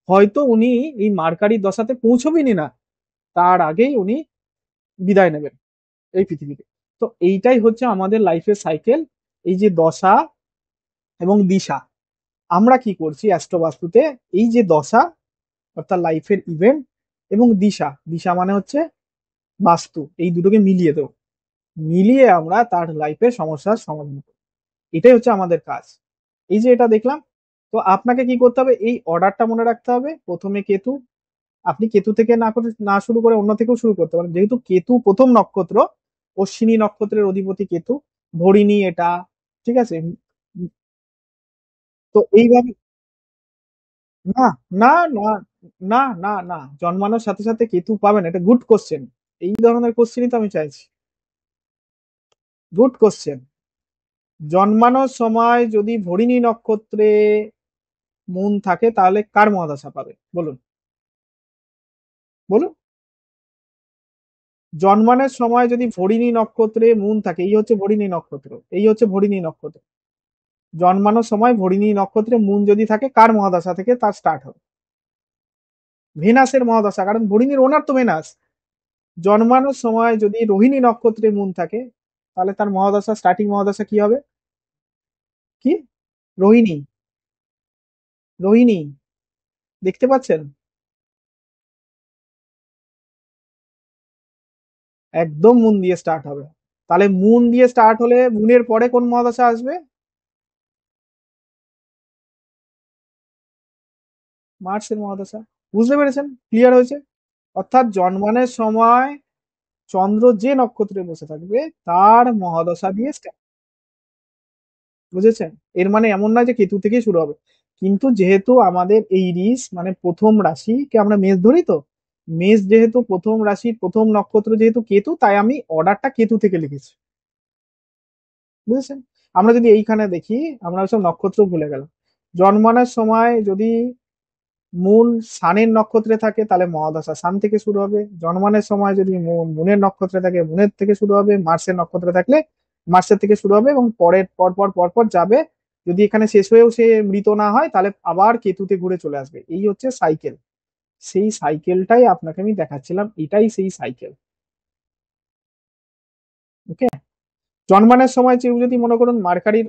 হয়তো উনি এই মার্কারির দশাতে পৌঁছবেনই না, তার আগেই উনি বিদায় নেবেন এই পৃথিবীতে। তো এইটাই হচ্ছে আমাদের লাইফের সাইকেল, এই যে দশা এবং দিশা। আমরা কি করছি অ্যাস্ট্রো বাস্তুতে, এই যে দশা অর্থাৎ লাইফের ইভেন্ট, এবং দিশা, দিশা মানে হচ্ছে বাস্তু, এই দুটোকে মিলিয়ে দেবো, মিলিয়ে আমরা তার লাইফের সমস্যার সমাধান করি। এটাই হচ্ছে আমাদের কাজ। এই যে এটা দেখলাম, তো আপনাকে কি করতে হবে, এই অর্ডারটা মনে রাখতে হবে। প্রথমে কেতু, আপনি কেতু থেকে না করে, না শুরু করে অন্য থেকেও শুরু করতে পারেন, যেহেতু কেতু প্রথম নক্ষত্র, অশ্বিনী নক্ষত্রের অধিপতি কেতু, ধরিনী এটা, ঠিক আছে। তো এইভাবে, না, না, না, না, না, না, জন্মানোর সাথে সাথে কেতু পাবেন, এটা গুড কোশ্চেন। এই ধরনের কোশ্চেনই তো আমি চাইছি, গুড কোশ্চেন। জন্মানোর সময় যদি ভরিণী নক্ষত্রে মুন থাকে, তাহলে কার মহাদশা পাবে বলুন, বলুন। জন্মানোর সময় যদি ভরিণী নক্ষত্রে মুন থাকে, এই হচ্ছে ভরিণী নক্ষত্র, এই হচ্ছে ভরিণী নক্ষত্র, জন্মানোর সময় ভরিণী নক্ষত্রে মুন যদি থাকে, কার মহাদশা থেকে তার স্টার্ট হবে, ভেনাসের মহাদশা, কারণ ভরিণীর ওনার তো ভেনাস। জন্মানোর সময় যদি রোহিণী নক্ষত্রে মুন থাকে, তাহলে তার মহাদশা, স্টার্টিং মহাদশা কি হবে, কি, রোহিণী, রোহিণী, দেখতে পাচ্ছেন, একদম মুন দিয়ে স্টার্ট হবে। তাহলে মুন দিয়ে স্টার্ট হলে মুনের পরে কোন মহাদশা আসবে, মার্সের মহাদশা। বুঝতে পেরেছেন, ক্লিয়ার হয়েছে। অর্থাৎ জন্মানোর সময় চন্দ্র যে নক্ষত্রে বসে থাকবে, তার মহাদশা দিয়ে বুঝেছেন। এর মানে এমন নয় যে কেতু থেকেই শুরু হবে, কিন্তু যেহেতু আমাদের এই রিস মানে প্রথম রাশিকে আমরা মেষ ধরি, তো মেষ যেহেতু প্রথম রাশি, প্রথম নক্ষত্র যেহেতু কেতু, তাই আমি অর্ডারটা কেতু থেকে লিখেছি, বুঝেছেন। আমরা যদি এইখানে দেখি, আমরা সব নক্ষত্র ভুলে গেলাম। জন্মানোর সময় যদি মূল সানের নক্ষত্রে থাকে, তাহলে মহাদশা সান থেকে শুরু হবে। জন্মানোর সময় যদি মুনের নক্ষত্রে থাকে, মুনের থেকে শুরু হবে। মার্সের নক্ষত্রে থাকলে মার্সের থেকে শুরু হবে, এবং পরের পরপর পরপর যাবে। যদি এখানে শেষ হয়েও সে মৃত না হয়, তাহলে আবার কেতুতে ঘুরে চলে আসবে। এই হচ্ছে সাইকেল, সেই সাইকেলটাই আপনাকে আমি দেখাচ্ছিলাম, এটাই সেই সাইকেল। ওকে। জন্মানোর সময় কেউ যদি মনে করুন মার্কারির,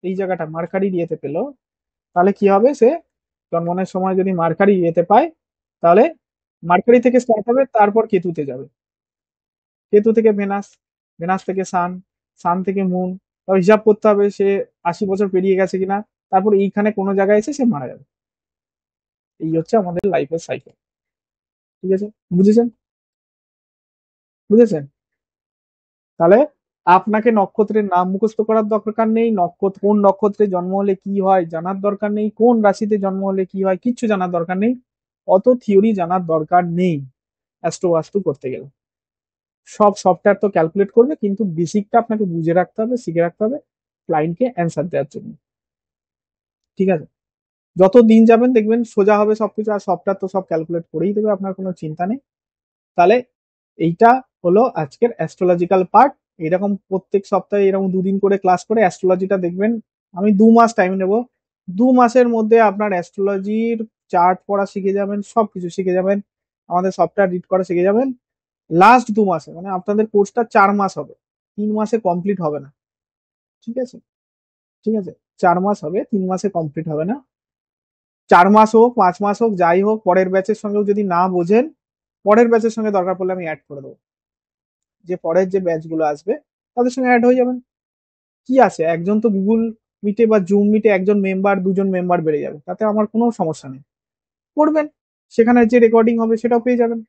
এই জায়গাটা মার্কারির ইয়েতে পেলো, তাহলে কি হবে, সে জন্মানোর সময় যদি মার্কারি ইয়েতে পায়, তাহলে মার্কারি থেকে স্টার্ট হবে, তারপর কেতুতে যাবে, কেতু থেকে ভেনাস, ভেনাস থেকে সান, সান থেকে মুন। তারপর হিসাব করতে হবে সে 80 বছর পেরিয়ে গেছে কিনা, তারপর এইখানে কোনো জায়গায় এসে সে মারা যাবে। এই হচ্ছে আমাদের লাইফের সাইকেল। ঠিক আছে, বুঝেছেন? বুঝেছেন? তাহলে আপনাকে নক্ষত্রের নাম মুখস্থ করার দরকার নেই, নক্ষত্র কোন নক্ষত্রে জন্ম হলে কি হয় জানার দরকার নেই, কোন রাশিতে জন্ম হলে কি হয় কিচ্ছু জানার দরকার নেই, অত থিওরি জানার দরকার নেই অ্যাস্ট্রো বাস্তু করতে গেলে। সব সফটওয়্যার তো ক্যালকুলেট করবে, কিন্তু বেসিকটা আপনাকে বুঝে রাখতে হবে, শিখে রাখতে হবে ক্লায়েন্টকে অ্যান্সার দেওয়ার জন্য। ঠিক আছে, যত দিন যাবেন দেখবেন সোজা হবে সবকিছু, আর সফটওয়্যার তো সব ক্যালকুলেট করেই দেবে, আপনার কোনো চিন্তা নেই। তাহলে এইটা হলো আজকের অ্যাস্ট্রোলজিক্যাল পার্ট। এরকম প্রত্যেক সপ্তাহে এরকম দুদিন করে ক্লাস করে অ্যাস্ট্রোলজিটা দেখবেন। আমি 2 মাস টাইম নেব, 2 মাসের মধ্যে আপনার অ্যাস্ট্রোলজির চার্ট পড়া শিখে যাবেন, সবকিছু শিখে যাবেন, আমাদের সফটওয়্যার রিড করা শিখে যাবেন। লাস্ট 2 মাসে, মানে আপনাদের কোর্সটা 4 মাস হবে, 3 মাসে কমপ্লিট হবে না। ঠিক আছে, ঠিক আছে, 4 মাস হবে, 3 মাসে কমপ্লিট হবে না। 4 মাস হোক, 5 মাস হোক, যাই হোক, পরের ব্যাচের সঙ্গেও যদি না বোঝেন, পরের ব্যাচের সঙ্গে দরকার পড়লে আমি অ্যাড করে দেবো, যে পরের যে ব্যাচ গুলো আসবে তাদের সঙ্গে অ্যাড হয়ে যাবেন। কি আছে, একজন তো গুগল মিটে বা জুম মিটে একজন মেম্বার, দুজন মেম্বার বেড়ে যাবে, তাতে আমার কোনো সমস্যা নেই। করবেন, সেখানে যে রেকর্ডিং হবে সেটাও পেয়ে যাবেন।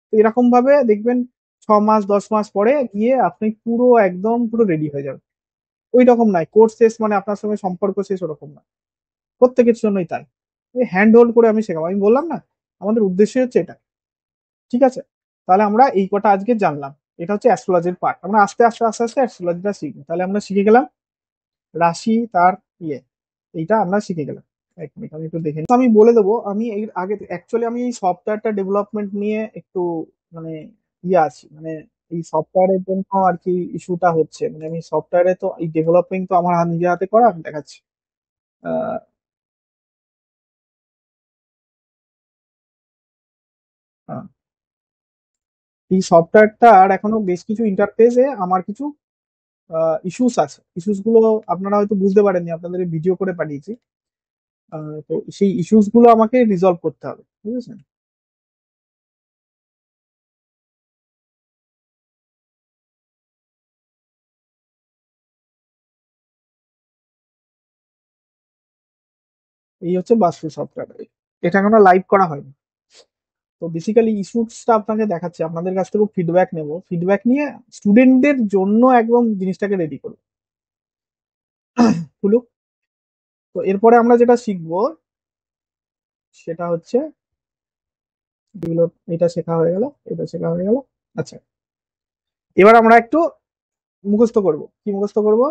তো এরকম ভাবে দেখবেন 6 মাস 10 মাস পরে গিয়ে আপনি পুরো একদম পুরো রেডি হয়ে যাবেন। ওই রকম নয় কোর্স শেষ মানে আপনার সঙ্গে সম্পর্ক শেষ, ওরকম না, প্রত্যেকের জন্যই তাই। হ্যান্ড হোল্ড করে আমি শেখাবো, আমি বললাম না, আমাদের উদ্দেশ্য হচ্ছে এটা। ঠিক আছে, তাহলে আমরা এই কটা আজকে জানলাম। এটা হচ্ছে অ্যাস্ট্রোলজির পার্ট, আমরা আস্তে আস্তে আস্তে আস্তে অ্যাস্ট্রোলজিটা শিখবো। তাহলে আমরা শিখে গেলাম রাশি, তার ইয়ে, এইটা আমরা শিখে গেলাম। 1 মিনিট আমি একটু দেখে নিই। তো আমি বলে দেবো, আমি এর আগে অ্যাকচুয়ালি আমি এই সফটওয়্যারটা ডেভেলপমেন্ট নিয়ে একটু মানে ইয়ে আছি, মানে এই সফটওয়্যারের জন্য আর কি ইস্যুটা হচ্ছে, মানে আমি সফটওয়্যারে তো এই ডেভেলপিং তো আমার নিজের হাতে করা, আমি দেখাচ্ছি। আহ, আহ, এই সফটওয়্যারটার এখনো বেশ কিছু ইন্টারফেসে আমার কিছু ইস্যুস আছে। ইস্যুস গুলো আপনারা হয়তো বুঝতে পারেননি, আপনাদের ভিডিও করে পাঠিয়েছি। তো সেই ইস্যুস গুলো আমাকে রিজলভ করতে হবে, বুঝেছেন? এই হচ্ছে বাস্তু সফটওয়্যার, এটা এখনো লাইভ করা হয়নি। তো বেসিক্যালি ইস্যুসটা আপনাকে দেখাচ্ছি, আপনাদের কাছ থেকেও ফিডব্যাক নেব, ফিডব্যাক নিয়ে স্টুডেন্টদের জন্য একদম জিনিসটাকে রেডি করবো। খুলুক। তো এরপরে আমরা যেটা শিখবো সেটা হচ্ছে, এগুলো, এটা শেখা হয়ে গেল, এটা শেখা হয়ে গেল। আচ্ছা, এবার আমরা একটু মুখস্থ করব। কি মুখস্থ করব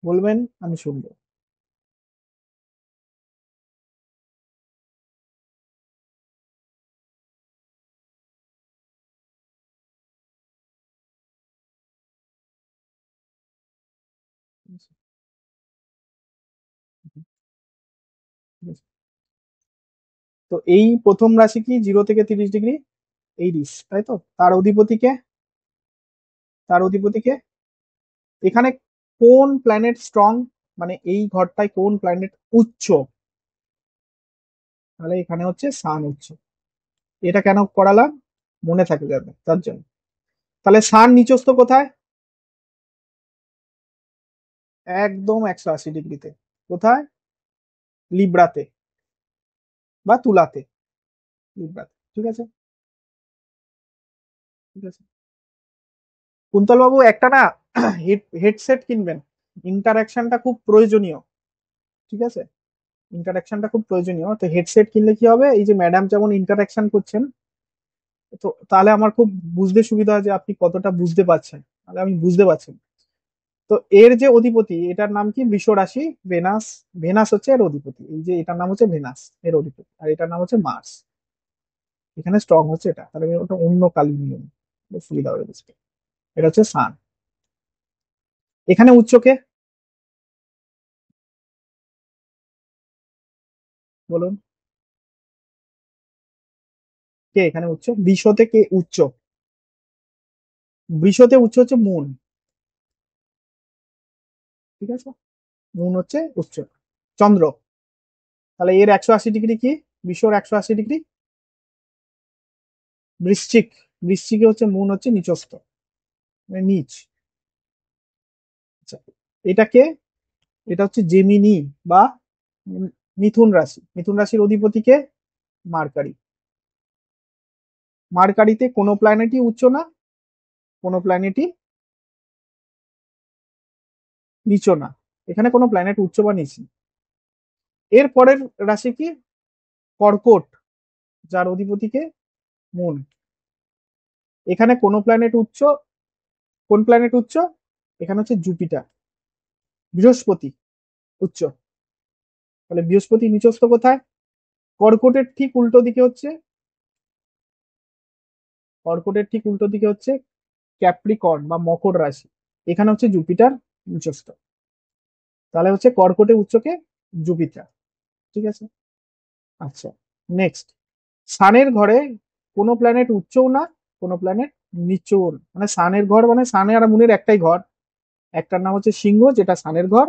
বলবেন, আমি শুনবো। তো এই প্রথম রাশি কি 0 থেকে 30 ডিগ্রি, এই রিস, তাই তো? তার অধিপতিকে, তার অধিপতিকে এখানে কোন প্ল্যানেট স্ট্রং, মানে এই ঘরটায় কোন প্ল্যানেট উচ্চ, তাহলে এখানে হচ্ছে সান উচ্চ। এটা কেন করালাম, মনে থাকে যাবে তার জন্য। তাহলে সান নিচস্থ কোথায়? একদম 180 ডিগ্রিতে। কোথায়? লিব্রাতে বা তুলাতে। লিব্রাতে, ঠিক আছে, ঠিক আছে। কুন্তল বাবু একটা না হেডসেট কিনবেন, ইন্টারাকশনটা খুব প্রয়োজনীয়। ঠিক আছে, ইন্টারাকশনটা খুব প্রয়োজনীয়। তো হেডসেট কিনলে কি হবে, এই যে ম্যাডাম যেমন ইন্টারাকশন করছেন, তো তাহলে আমার খুব বুঝতে সুবিধা হয় যে আপনি কতটা বুঝতে পারছেন, তাহলে আমি বুঝতে পারছি। তো এর যে অধিপতি, এটার নাম কি, বৃষ রাশি, ভেনাস। ভেনাস হচ্ছে এর অধিপতি, এই যে এটার নাম হচ্ছে ভেনাস, এর অধিপতি, আর এটার নাম হচ্ছে মার্স। এখানে স্ট্রং হচ্ছে এটা, তাহলে আমি ওটা অন্য কালি নিয়ে নিই, সুবিধা হবে বুঝতে। এটা হচ্ছে সান। এখানে উচ্চকে বলুন, কে এখানে উচ্চ? বৃষতে কে উচ্চ? বৃষতে উচ্চ হচ্ছে মুন। ঠিক আছে, মুন হচ্ছে উচ্চ, চন্দ্র। তাহলে এর 180 ডিগ্রি কি, বিশ্বর 180 ডিগ্রি বৃশ্চিক। বৃশ্চিকে হচ্ছে মুন হচ্ছে নিচস্থ, মানে নিচ। আচ্ছা, এটাকে, এটা হচ্ছে জেমিনি বা মিথুন রাশি, মিথুন রাশির অধিপতিকে মার্কারি। মার্কারিতে কোনো প্ল্যানেটই উচ্চ না, কোনো প্ল্যানেটই নিচ না, এখানে কোনো প্ল্যানেট উচ্চ বা নিচ নেই। এর পরের রাশি কি? কর্কট, যার অধিপতিকে মুন। এখানে কোনো প্ল্যানেট উচ্চ, কোন প্ল্যানেট উচ্চ? এখানে হচ্ছে জুপিটার। বৃহস্পতি উচ্চ, তাহলে বৃহস্পতি নিচস্থ কোথায়? কর্কটের ঠিক উল্টো দিকে হচ্ছে, কর্কটের ঠিক উল্টো দিকে হচ্ছে ক্যাপ্রিকর্ন বা মকর রাশি, এখানে হচ্ছে জুপিটার নিচস্থ। তাহলে হচ্ছে কর্কটে উচ্চকে জুপিটার। ঠিক আছে, আচ্ছা নেক্সট, সানের ঘরে কোনো প্ল্যানেট উচ্চও না, কোনো প্ল্যানেট নিচও না, মানে সানের ঘর মানে সানে আর মুনের একটাই ঘর, একটার নাম হচ্ছে সিংহ যেটা সানের ঘর,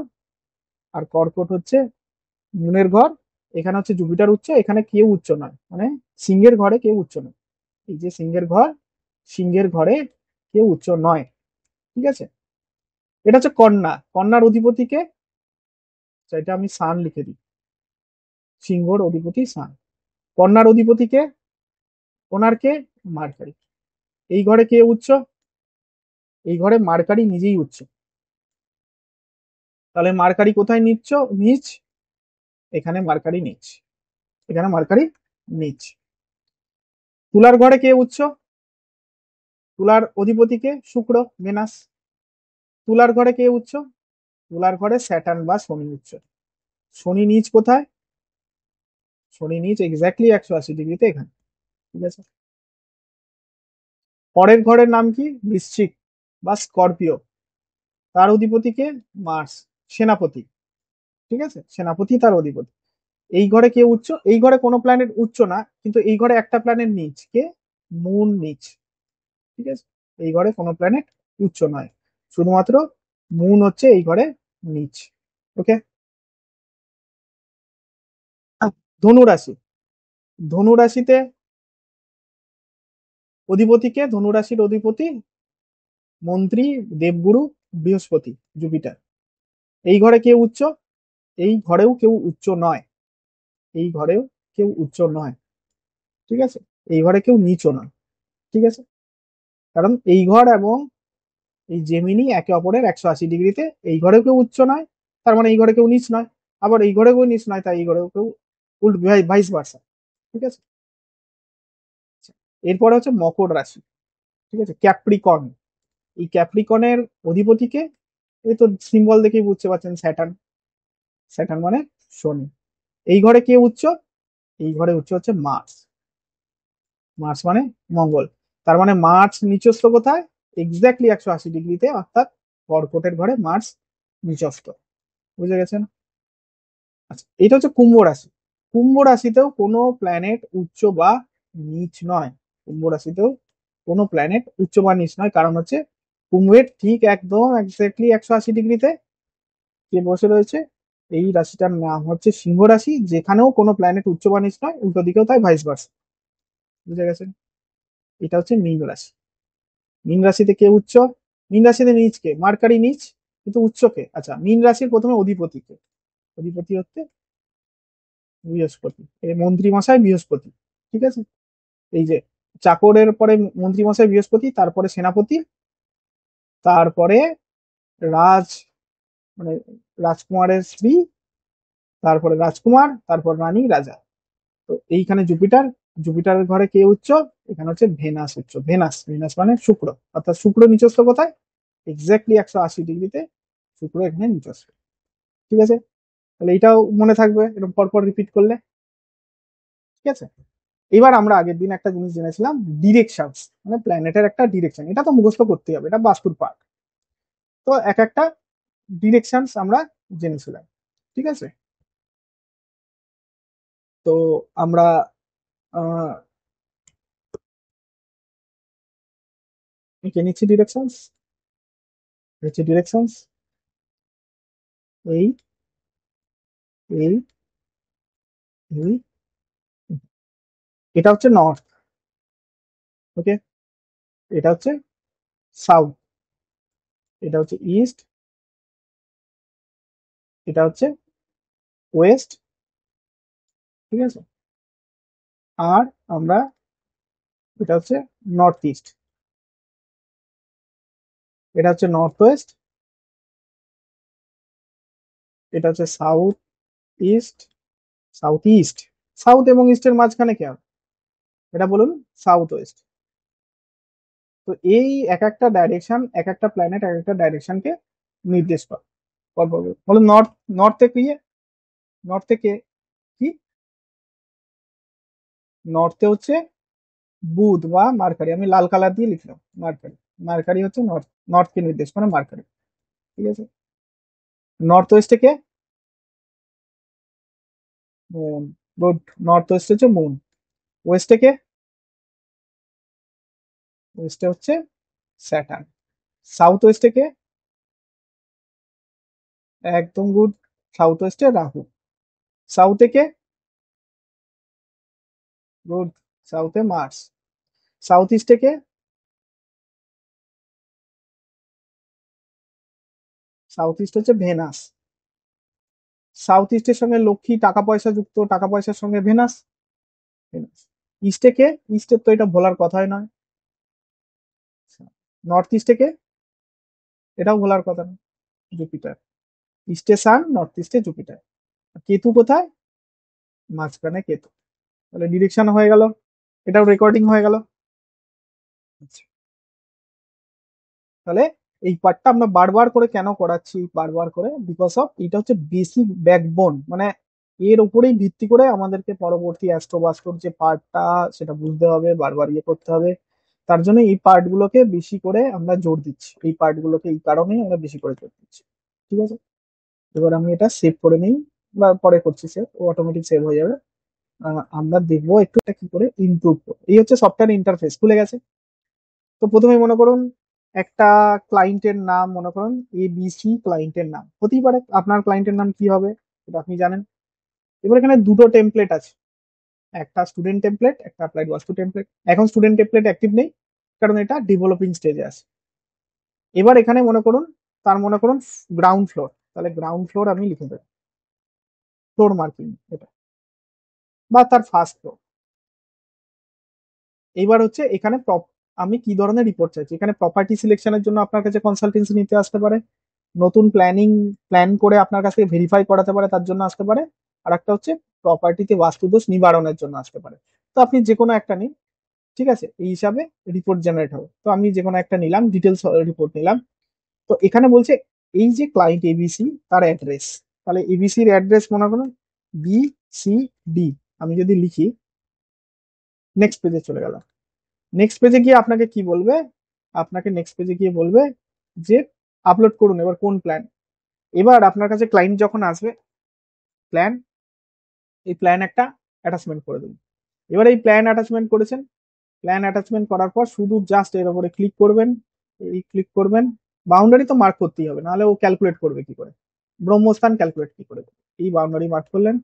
আর কর্কট হচ্ছে মুনের ঘর। এখানে হচ্ছে জুপিটার উচ্চ, এখানে কেউ উচ্চ নয়, মানে সিংহের ঘরে কেউ উচ্চ নয়। এই যে সিংহের ঘর, সিংহের ঘরে কেউ উচ্চ নয়। ঠিক আছে, এটা হচ্ছে কন্যা, কন্যার অধিপতিকে, এটা আমি সান লিখে দিই, সিংহর অধিপতি সান। কন্যার অধিপতিকে, ওনারকে মার্কারি। এই ঘরে কে উচ্চ? এই ঘরে মার্কারি নিজেই উচ্চ। তাহলে মার্কারি কোথায় নিচ্ছ? নিচ, এখানে মার্কারি নিচ, এখানে মার্কারি নিচ। তুলার ঘরে কে উচ্চ? তুলার অধিপতিকে শুক্র, ভেনাস। তুলার ঘরে কে উচ্চ? তুলার ঘরে স্যাটার্ন বা শনি উচ্চ। শনি নিচ কোথায়? শনি নিচ এক্স্যাক্টলি 180 ডিগ্রিতে এখানে। ঠিক আছে, পরের ঘরের নাম কি? বৃশ্চিক বা স্করপিও, তার অধিপতিকে মার্স, সেনাপতি। ঠিক আছে, সেনাপতি তার অধিপতি। এই ঘরে কে উচ্চ? এই ঘরে কোনো প্ল্যানেট উচ্চ না, কিন্তু এই ঘরে একটা প্ল্যানেট নিচ, কে? মুন নিচ। ঠিক আছে, এই ঘরে কোনো প্ল্যানেট উচ্চ নয়, শুধুমাত্র মুন হচ্ছে এই ঘরে নিচ। ওকে, ধনু রাশি, ধনু রাশিতে অধিপতিকে, ধনু রাশির অধিপতি মন্ত্রী, দেবগুরু, বৃহস্পতি, জুপিটার। এই ঘরে কেউ উচ্চ? এই ঘরেও কেউ উচ্চ নয়, এই ঘরেও কেউ উচ্চ নয়। ঠিক আছে, এই ঘরে কেউ নিচও নয়। ঠিক আছে, কারণ এই ঘর এবং এই জেমিনি একে অপরের 180 ডিগ্রিতে, এই ঘরেও কেউ উচ্চ নয়, তার মানে এই ঘরে কেউ নিচ নয়, আবার এই ঘরে কেউ নিচ নয়, তাই এই ঘরেও কেউ উল্টো, ভাইস ভার্সা। ঠিক আছে, এরপরে হচ্ছে মকর রাশি। ঠিক আছে, ক্যাপ্রিকর্ন। এই ক্যাপ্রিকর্নের অধিপতিকে, এই তো সিম্বল দেখেই বুঝতে পারছেন, স্যাটার্ন। স্যাটার্ন মানে শনি। এই ঘরে কে উচ্চ? এই ঘরে উচ্চ হচ্ছে মার্স, মার্স মানে মঙ্গল। তার মানে মার্স নিচস্থ কোথায়? এক্স্যাক্টলি 180 ডিগ্রিতে, অর্থাৎ কর্কটের ঘরে মার্স নিচস্থ। বুঝে গেছেন? আচ্ছা, এটা হচ্ছে কুম্ভ রাশি। কুম্ভ রাশিতেও কোনো প্ল্যানেট উচ্চ বা নিচ নয়, কুম্ভ রাশিতেও কোনো প্ল্যানেট উচ্চ বা নিচ নয়, কারণ হচ্ছে কুম্ভের ঠিক একদম এক্স্যাক্টলি 180 ডিগ্রিতে কে বসে রয়েছে? এই রাশিটার নাম হচ্ছে সিংহ রাশি, যেখানেও কোনো প্ল্যানেট উচ্চ বা নিচ নয়, উল্টো দিকেও তাই, ভাইস ভার্সা। বুঝে গেছেন? এটা হচ্ছে মীন রাশি। মীন রাশিতে কে উচ্চ? মীন রাশিতে নিচ কে? মার্কারি নিচ, কিন্তু উচ্চ কে? আচ্ছা, মীন রাশির প্রথমে অধিপতি কে? অধিপতি হচ্ছে বৃহস্পতি, এই মন্ত্রী মশাই বৃহস্পতি। ঠিক আছে, এই যে চাকরের পরে মন্ত্রী মশাই বৃহস্পতি, তারপরে সেনাপতি, তারপরে রাজ, মানে রাজকুমারের স্ত্রী, তারপরে রাজকুমার, তারপর রানী, রাজা। তো এইখানে জুপিটার, জুপিটারের ঘরে কে উচ্চ? এখানে হচ্ছে ভেনাস উচ্চ, ভেনাস, ভেনাস মানে শুক্র, অর্থাৎ শুক্র নিচস্থ কোথায়? এক্স্যাক্টলি 180 ডিগ্রিতে শুক্র এখানে নিচস্থ। ঠিক আছে, তাহলে এটাও মনে থাকবে এরকম পরপর রিপিট করলে। ঠিক আছে, এবার আমরা আগের দিন একটা জিনিস জেনেছিলাম, ডিরেকশন, মানে প্ল্যানেটের একটা ডিরেকশন, এটা তো মুখস্থ করতেই হবে, এটা বাস্তুর পার্ট। তো এক একটা ডিরেকশন আমরা জেনেছিলাম। ঠিক আছে, তো আমরা আহ এঁকে নিচ্ছি ডিরেকশন, হচ্ছে ডিরেকশন এই, এই, এই, এটা হচ্ছে নর্থ। ওকে, এটা হচ্ছে সাউথ, এটা হচ্ছে ইস্ট, এটা হচ্ছে ওয়েস্ট, ঠিক আছে। আর আমরা এটা হচ্ছে নর্থ ইস্ট, এটা হচ্ছে নর্থ ওয়েস্ট, এটা হচ্ছে south east, south east, south এবং ইস্টের মাঝখানে কি হবে, এটা বলুন সাউথ ওয়েস্ট। তো এই এক একটা ডাইরেকশন, এক একটা প্ল্যানেট এক একটা ডাইরেকশনকে নির্দেশ করে। বলুন নর্থ, নর্থে কি, নর্থে কে কি, নর্থে হচ্ছে বুধ বা মার্কারি, আমি লাল কালার দিয়ে লিখলাম মার্কারি। মার্কারি হচ্ছে নর্থ, নর্থকে নির্দেশ করে মার্কারি। ঠিক আছে। নর্থ ওয়েস্টে কে, মুন। গুড। নর্থ ওয়েস্ট হচ্ছে মুন। ওয়েস্টে কে, ওয়েস্টে হচ্ছে স্যাটার্ন। সাউথ ওয়েস্টে কে, একদম গুড, সাউথ ওয়েস্টে রাহু। সাউথে কে, গুড, সাউথে মার্স। সাউথ ইস্টে কে, সাউথ ইস্ট হচ্ছে ভেনাস। সাউথ ইস্টের সঙ্গে লক্ষ্মী, টাকা পয়সা যুক্ত, টাকা পয়সার সঙ্গে ভেনাস, ভেনাস। ইস্টে কে, ইস্টের তো এটা ভোলার কথাই নয়। নর্থ ইস্টে কে, এটাও ভোলার কথা নয়, জুপিটার। ইস্টে সান, নর্থ ইস্টে জুপিটার। কেতু কোথায়, মাঝখানে কেতু। তাহলে ডিরেকশন হয়ে গেল, এটাও রেকর্ডিং হয়ে গেল। আচ্ছা, তাহলে এই পার্টটা আমরা বারবার করে কেন করাচ্ছি, বারবার করে, বিকজ অফ এটা হচ্ছে বেসিক ব্যাকবোন, মানে এর উপরেই ভিত্তি করে আমাদেরকে পরবর্তী অ্যাস্ট্রোবাস্ট্রোর যে পার্টটা সেটা বুঝতে হবে, বারবার ইয়ে করতে হবে। তার জন্য এই পার্ট গুলোকে বেশি করে আমরা জোর দিচ্ছি, এই পার্ট গুলোকে এই কারণেই আমরা বেশি করে জোর দিচ্ছি। ঠিক আছে। এবার আমি এটা সেভ করে নিই, বা পরে করছি সেভ, ও অটোমেটিক সেভ হয়ে যাবে। আমরা দেখবো একটু এটা কি করে ইমপ্রুভ করবো। এই হচ্ছে সফটওয়্যার ইন্টারফেস, খুলে গেছে। তো প্রথমে মনে করুন একটা ক্লায়েন্টের নাম, মনে করুন এবিসি ক্লায়েন্টের নাম হতেই পারে, আপনার ক্লায়েন্টের নাম কি হবে এটা আপনি জানেন। এবার এখানে দুটো টেমপ্লেট আছে, একটা স্টুডেন্ট টেমপ্লেট, একটা অ্যাপ্লাইড ওয়াস্তু টেমপ্লেট। এখন স্টুডেন্ট টেমপ্লেট অ্যাক্টিভ নেই, কারণ এটা ডেভেলপিং স্টেজে আছে। এবার এখানে মনে করুন, তার মনে করুন গ্রাউন্ড ফ্লোর, তাহলে গ্রাউন্ড ফ্লোর আমি লিখে দেবো, ফ্লোর মার্কিং এটা, বা তার ফার্স্ট ফ্লোর। এইবার হচ্ছে এখানে আমি কি ধরনের রিপোর্ট চাইছি, এখানে প্রপার্টি সিলেকশনের জন্য আপনার কাছে কনসালটেন্সি নিতে আসতে পারে, নতুন প্ল্যান করে আপনার কাছ থেকে ভেরিফাই করাতে পারে তার জন্য আসতে পারে, আর একটা হচ্ছে প্রপার্টিতে বাস্তুদোষ নিবারণের জন্য আসতে পারে। তো আপনি যে কোনো একটা নিন, ঠিক আছে, এই হিসাবে রিপোর্ট জেনারেট হবে। তো আমি যে কোনো একটা নিলাম, ডিটেলস রিপোর্ট নিলাম। তো এখানে বলছে এই যে ক্লায়েন্ট এবিসি, তার অ্যাড্রেস, তাহলে এবিসির অ্যাড্রেস মনে করুন BCD। আমি যদি লিখি, নেক্সট পেজে চলে গেলাম। নেক্সট পেজে গিয়ে আপনাকে কি বলবে, আপনাকে নেক্সট পেজে গিয়ে বলবে যে আপলোড করুন এবার কোন প্ল্যান। এবার আপনার কাছে ক্লায়েন্ট যখন আসবে, প্ল্যান, এই প্ল্যান একটা অ্যাটাচমেন্ট করে দেবেন। এবার এই প্ল্যান অ্যাটাচমেন্ট করেছেন, প্ল্যান অ্যাটাচমেন্ট করার পর শুধু জাস্ট এর উপরে ক্লিক করবেন, এই ক্লিক করবেন। বাউন্ডারি তো মার্ক করতেই হবে, নাহলে ও ক্যালকুলেট করবে কি করে, ব্রহ্মস্থান ক্যালকুলেট কি করে। এই বাউন্ডারি মার্ক করলেন,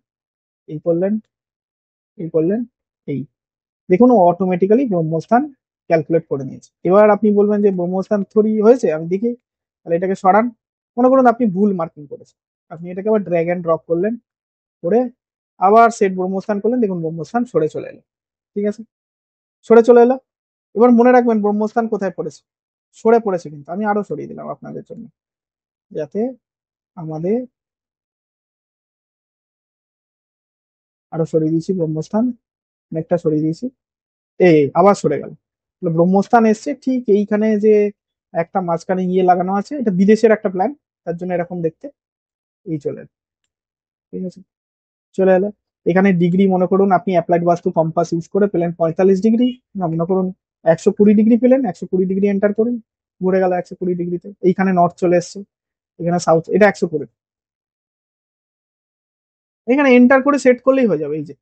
এই করলেন, এই করলেন, এই, দেখুন ও অটোমেটিক্যালি ব্রহ্মস্থান ক্যালকুলেট করে নিয়েছে। এবার আপনি বলবেন যে ব্রহ্মস্থান থ্রি হয়েছে, আমি দেখি, তাহলে এটাকে সরান। মনে করুন আপনি ভুল মার্কিং করেছেন, আপনি এটাকে আবার ড্র্যাগ এন্ড ড্রপ করলেন, করে আবার সেট ব্রহ্মস্থান করলেন, দেখুন ব্রহ্মস্থান সরে চলে এলো। ঠিক আছে, সরে চলে এলো। এবার মনে রাখবেন ব্রহ্মস্থান কোথায় পড়েছে, সরে পড়েছে, কিন্তু আমি আরো সরিয়ে দিলাম আপনাদের জন্য, যাতে আমাদের, আরো সরিয়ে দিয়েছি ব্রহ্মস্থান, অনেকটা সরিয়ে দিয়েছি, আবার সরে গেল। তাহলে ব্রহ্মস্থান এসছে ঠিক এইখানে, যে একটা মাঝখানে ইয়ে লাগানো আছে, এটা বিদেশের একটা প্ল্যান, তার জন্য এরকম দেখতে, এই চলে এলো। ঠিক আছে, চলে এলো। এখানে ডিগ্রি মনে করুন আপনি অ্যাপ্লাইড বাস্তু কম্পাস ইউজ করে পেলেন 45 ডিগ্রি, না মনে করুন 120 ডিগ্রি পেলেন, 120 ডিগ্রি এন্টার করুন, ঘুরে গেল 120 ডিগ্রিতে। এইখানে নর্থ চলে এসছে, এখানে সাউথ, এটা 120। এখানে এন্টার করে সেট করলেই হয়ে যাবে। এই যে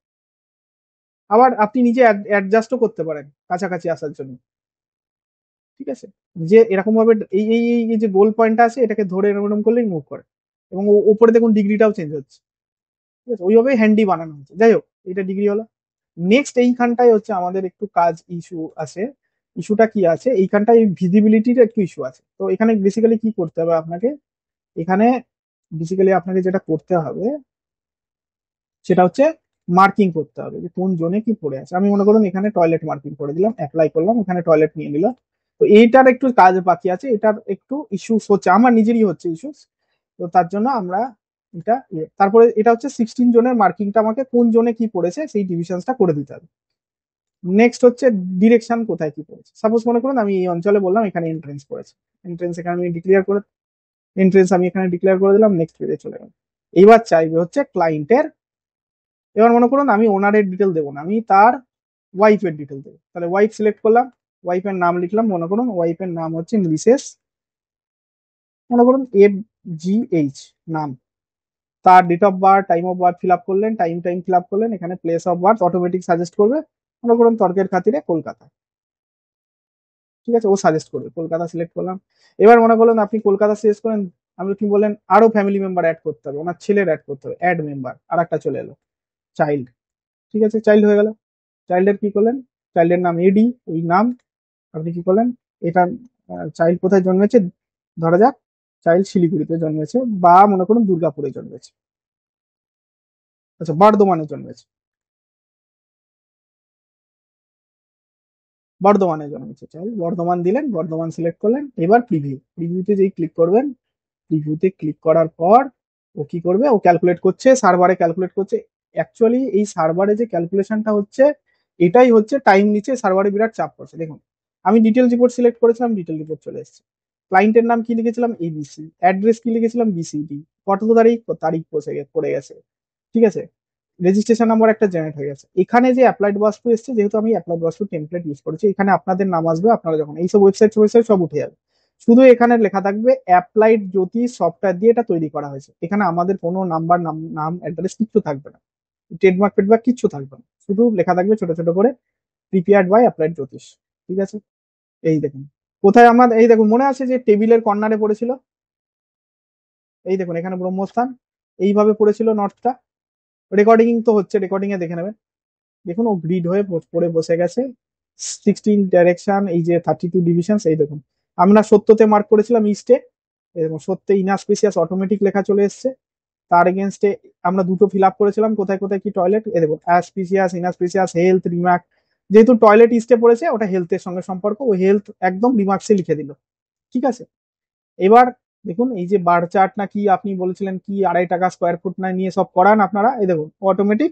আবার আপনি নিজে অ্যাডজাস্টও করতে পারেন কাছাকাছি আসার জন্য। ঠিক আছে, যে এরকম ভাবে এই যে গোল পয়েন্টটা আছে, এটাকে ধরে এরকম করলেই মুভ করে, এবং উপরে দেখুন ডিগ্রিটাও চেঞ্জ হচ্ছে। ঠিক আছে, ওইভাবেই হ্যান্ডি বানানো হচ্ছে। যাই হোক, এটা ডিগ্রি হলো। নেক্সট এইখানটায় হচ্ছে আমাদের একটু কাজ ইস্যু আছে। ইস্যুটা কি আছে, এইখানটায় ভিজিবিলিটির একটু ইস্যু আছে। তো এখানে বেসিক্যালি কি করতে হবে আপনাকে, এখানে বেসিক্যালি আপনাকে যেটা করতে হবে সেটা হচ্ছে মার্কিং করতে হবে যে কোন জোনে কি পড়ে আছে। আমি মনে করুন এখানে টয়লেট মার্কিং করে দিলাম, অ্যাপ্লাই করলাম, এখানে টয়লেট নিয়ে নিল। তো এইটার একটু কাজ বাকি আছে, এটার একটু ইস্যুস হচ্ছে, আমার নিজেরই হচ্ছে ইস্যুস। তো তার জন্য আমরা এটা তারপরে এটা হচ্ছে 16 জনের মার্কিংটা, আমাকে কোন জোনে কি পড়েছে সেই ডিভিশনসটা করে দিতে হবে। নেক্সট হচ্ছে ডিরেকশন, কোথায় কি পড়েছে। সাপোজ মনে করুন আমি এই অঞ্চলে বললাম এখানে এন্ট্রেন্স পড়েছে, এন্ট্রেন্স এখানে আমি ডিক্লেয়ার করে, এন্ট্রেন্স আমি এখানে ডিক্লেয়ার করে দিলাম, নেক্সট পেজে চলে গেলাম। এইবার চাইবে হচ্ছে ক্লায়েন্টের, এবার মনে করুন আমি ওনারের ডিটেল দেবো না, আমি তার ওয়াইফের ডিটেল দেবো। তাহলে ওয়াইফ সিলেক্ট করলাম, ওয়াইফের নাম লিখলাম, মনে করুন ওয়াইফের নাম হচ্ছে মিসেস, মনে করুন FGH নাম। তার date of birth, time of birth fill up করলেন, টাইম টাইম ফিল আপ করলেন, এখানে place of birth automatic suggest করবে, মনে করুন তর্কের খাতিরে কলকাতা। ঠিক আছে, ও সাজেস্ট করবে, কলকাতা সিলেক্ট করলাম। এবার মনে করলেন আপনি কলকাতা সিলেক্ট করেন, আপনি কি বলেন আরো ফ্যামিলি মেম্বার অ্যাড করতে হবে, ওনার ছেলের অ্যাড করতে হবে, অ্যাড মেম্বার আর একটা চলে এলো, চাইল্ড। ঠিক আছে, চাইল্ড হয়ে গেল। চাইল্ডের কি করলেন, চাইল্ডের নাম AD, এই নাম আপনি কি করলেন, এটা চাইল্ড কোথায় জন্মেছে, ধরা যাক চাইল্ড শিলিগুড়িতে জন্মেছে, বা মনে করুন দুর্গাপুরে জন্মেছে, আচ্ছা বর্ধমানে জন্মেছে, বর্ধমানে জন্মেছে চাইল্ড, বর্ধমান দিলেন, বর্ধমান সিলেক্ট করলেন। এবার প্রিভিউ, প্রিভিউতে যেই ক্লিক করবেন, প্রিভিউতে ক্লিক করার পর ও কি করবে, ও ক্যালকুলেট করছে, সার্ভারে ক্যালকুলেট করছে। অ্যাকচুয়ালি এই সার্ভারে যে ক্যালকুলেশনটা হচ্ছে, এটাই হচ্ছে টাইম নিচ্ছে, সার্ভারে বিরাট চাপ পড়ছে। দেখুন আমি ডিটেল রিপোর্ট সিলেক্ট করেছিলাম, ডিটেল রিপোর্ট চলে এসেছে। ক্লায়েন্টের নাম কি লিখেছিলাম ABC, অ্যাড্রেস কি লিখেছিলাম BCD, কত তারিখ, তারিখ পড়ে গেছে। ঠিক আছে, রেজিস্ট্রেশন নাম্বার একটা জেনারেট হয়ে গেছে। এখানে যে অ্যাপ্লাইড বাস্তু এসছে, যেহেতু আমি অ্যাপ্লাইড বাস্তু টেমপ্লেট ইউজ করেছি, এখানে আপনাদের নাম আসবে, আপনারা যখন এইসব ওয়েবসাইট সব উঠে যাবে, শুধু এখানে লেখা থাকবে অ্যাপ্লাইড জ্যোতি সফটওয়্যার দিয়ে এটা তৈরি করা হয়েছে। এখানে আমাদের কোনো নাম্বার, নাম অ্যাড্রেস কিচ্ছু থাকবে না, ট্রেডমার্ক ফেডমার্ক কিচ্ছু থাকবে না, শুধু লেখা থাকবে ছোট ছোট করে প্রিপেয়ার্ড বাই অ্যাপ্লাইড জ্যোতিষ। ঠিক আছে, এই দেখুন কোথায় আমার, এই দেখুন মনে আছে যে টেবিলের কর্নারে পড়েছিল, এই দেখুন এখানে ব্রহ্মস্থান এইভাবে পড়েছিল নর্থটা। রেকর্ডিং তো হচ্ছে, রেকর্ডিং এ দেখে নেবেন। দেখুন ও গ্রিড হয়ে পড়ে বসে গেছে, 16 ডাইরেকশন, এই যে 32 ডিভিশন। এই দেখুন আমরা সত্যতে মার্ক করেছিলাম ইস্টে, এরকম সত্যে ইনাসপিসিয়াস অটোমেটিক লেখা চলে এসছে। তার এগেনস্টে আমরা দুটো ফিল আপ করেছিলাম, কোথায় কোথায় কি টয়লেট, এ দেখুন অ্যাসপিসিয়াস, ইনাসপিসিয়াস, হেলথ, রিমার্ক। যেহেতু টয়লেট ইস্টে পড়েছে, ওটা হেলথের সঙ্গে সম্পর্ক, ও হেলথ একদম রিমার্কসে লিখে দিল। ঠিক আছে, এবার দেখুন এই যে বার চার্ট না কি আপনি বলেছিলেন কি 2.5 টাকা স্কোয়ার ফুট না নিয়ে সব করান আপনারা, এই দেখুন অটোমেটিক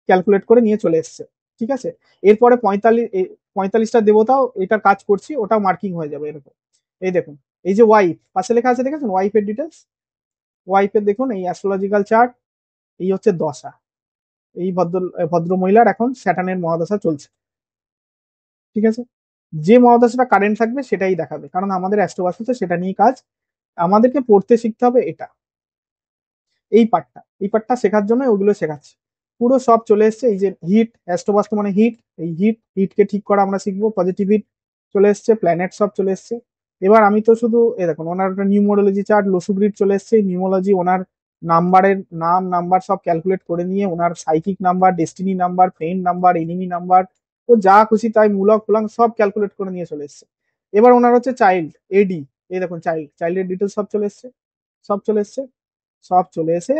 ক্যালকুলেট করে নিয়ে চলে এসছে। ঠিক আছে, এরপরে 45টা দেবতাও এটার কাজ করছি, ওটাও মার্কিং হয়ে যাবে এরকম। এই দেখুন এই যে ওয়াইফ পাশে লেখা আছে, দেখেছেন ওয়াইফের ডিটেলস, ওয়াইফের দেখুন এই অ্যাস্ট্রোলজিক্যাল চার্ট, এই হচ্ছে দশা, এই ভদ্র মহিলার এখন স্যাটার্নের মহাদশা চলছে। ঠিক আছে, যে মহাদশাটা কারেন্ট থাকবে সেটাই দেখাবে, কারণ আমাদের অ্যাস্ট্রোবাস্তুতে সেটা নিয়ে কাজ, আমাদেরকে পড়তে শিখতে হবে এটা, এই পার্টটা শেখার জন্য ওগুলো শেখাচ্ছে। পুরো সব চলে এসছে, এই যে হিট, অ্যাস্ট্রোবাস্তু মানে হিট, এই হিটকে ঠিক করা আমরা শিখবো, পজিটিভ হিট চলে এসছে, প্ল্যানেট সব চলে এসছে। এবার আমি তো শুধু দেখুন ওনার একটা নিউমোলজি চার্ট, লসু গ্রিড চলে এসছে, নিউমোলজি ওনার নাম্বারের নাম্বার সব ক্যালকুলেট করে নিয়ে, ওনার psychic number, destiny number, friend number, enemy number, ও যা খুশি তাই মূলক ফুলাং সব ক্যালকুলেট করে নিয়ে চলে এসছে। এবার ওনার হচ্ছে চাইল্ড AD, এই দেখুন চাইল্ডের ডিটেলস সব চলে এসছে, সব চলে এসছে, সব চলে এসে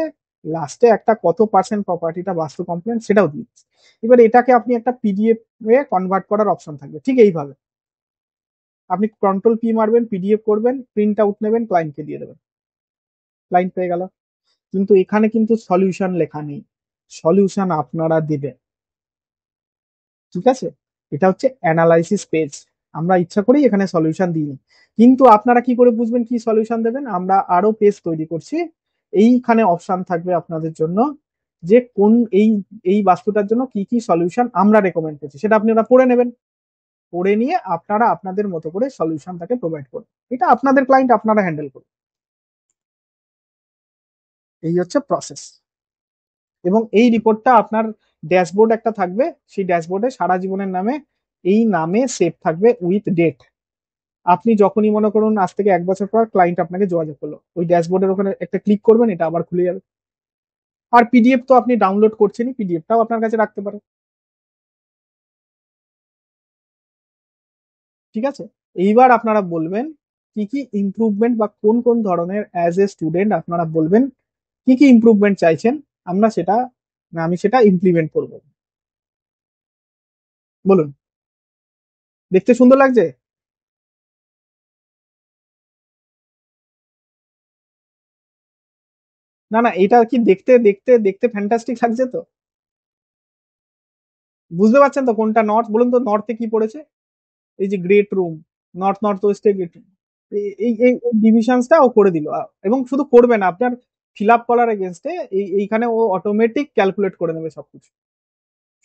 লাস্টে একটা কত পার্সেন্ট প্রপার্টিটা বাস্তু কমপ্লেন সেটাও দিচ্ছে। এবার এটাকে আপনি একটা PDF এ কনভার্ট করার অপশন থাকবে, ঠিক এইভাবে আপনি কন্ট্রোল P মারবেন, PDF করবেন, প্রিন্ট আউট নেবেন, ক্লায়েন্টকে দিয়ে দেবেন, ক্লায়েন্ট পেয়ে গেল। কিন্তু এখানে কিন্তু সলিউশন লেখা নেই, সলিউশন আপনারা দেবেন। ঠিক আছে, এটা হচ্ছে অ্যানালাইসিস পেজ, আমরা ইচ্ছা করেই এখানে সলিউশন দিইনি। কিন্তু আপনারা কি করে বুঝবেন কি সলিউশন দেবেন, আমরা আরো পেজ তৈরি করছি, এইখানে অপশন থাকবে আপনাদের জন্য যে কোন এই এই বাস্তুটার জন্য কি কি সলিউশন আমরা রেকমেন্ড করছি, সেটা আপনারা পড়ে নেবেন, পড়ে নিয়ে আপনারা আপনাদের মতো করে সলিউশন তাকে প্রোভাইড করুন, এটা আপনাদের ক্লায়েন্ট আপনারা হ্যান্ডেল করুন। এই হচ্ছে প্রসেস। এবং এই রিপোর্টটা আপনার ড্যাশবোর্ড একটা থাকবে, সেই ড্যাশবোর্ডে সারা জীবনের নামে এই নামে সেভ থাকবে উইথ ডেট। আপনি যখনই মনে করুন আজ থেকে 1 বছর পর ক্লায়েন্ট আপনাকে যোগাযোগ করলো, ওই ড্যাশবোর্ডের ওখানে একটা ক্লিক করবেন, এটা আবার খুলে যাবে। আর PDF তো আপনি ডাউনলোড করছেনই, PDFটাও আপনার কাছে রাখতে পারেন। ঠিক আছে, এইবার আপনারা বলবেন কি কি ইমপ্রুভমেন্ট বা কোন কোন ধরনের অ্যাজ এ স্টুডেন্ট আপনারা বলবেন কি কি ইমপ্রুভমেন্ট চাইছেন, আমরা সেটা না আমি সেটা ইমপ্লিমেন্ট করব। বলুন, দেখতে সুন্দর লাগছে? না না, এটা কি দেখতে দেখতে দেখতে ফ্যান্টাস্টিক লাগছে তো? বুঝতে পারছেন তো কোনটা নর্থ? বলুন তো নর্থে কি পড়েছে? এই যে গ্রেট রুম, নর্থ নর্থ ওয়েস্টে গ্রেট রুম, এই এই ডিভিশনসটা ও করে দিল। এবং শুধু করবে না, আপনার ফিল আপ করার এগেনস্টে এইখানে ও অটোমেটিক ক্যালকুলেট করে নেবে সবকিছু,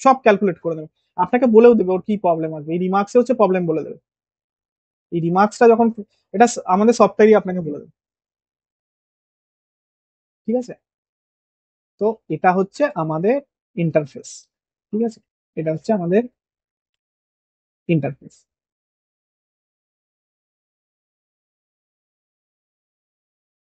সব ক্যালকুলেট করে নেবে। আপনাকে বলেও দেবে ওর কি প্রবলেম আসবে, এই রিমার্কসে হচ্ছে প্রবলেম বলে দেবে। এই রিমার্কসটা যখন, এটা আমাদের সফটওয়্যারই আপনাকে বলে দেবে। ঠিক আছে? তো এটা হচ্ছে আমাদের ইন্টারফেস। ঠিক আছে, এটা হচ্ছে আমাদের ইন্টারফেস।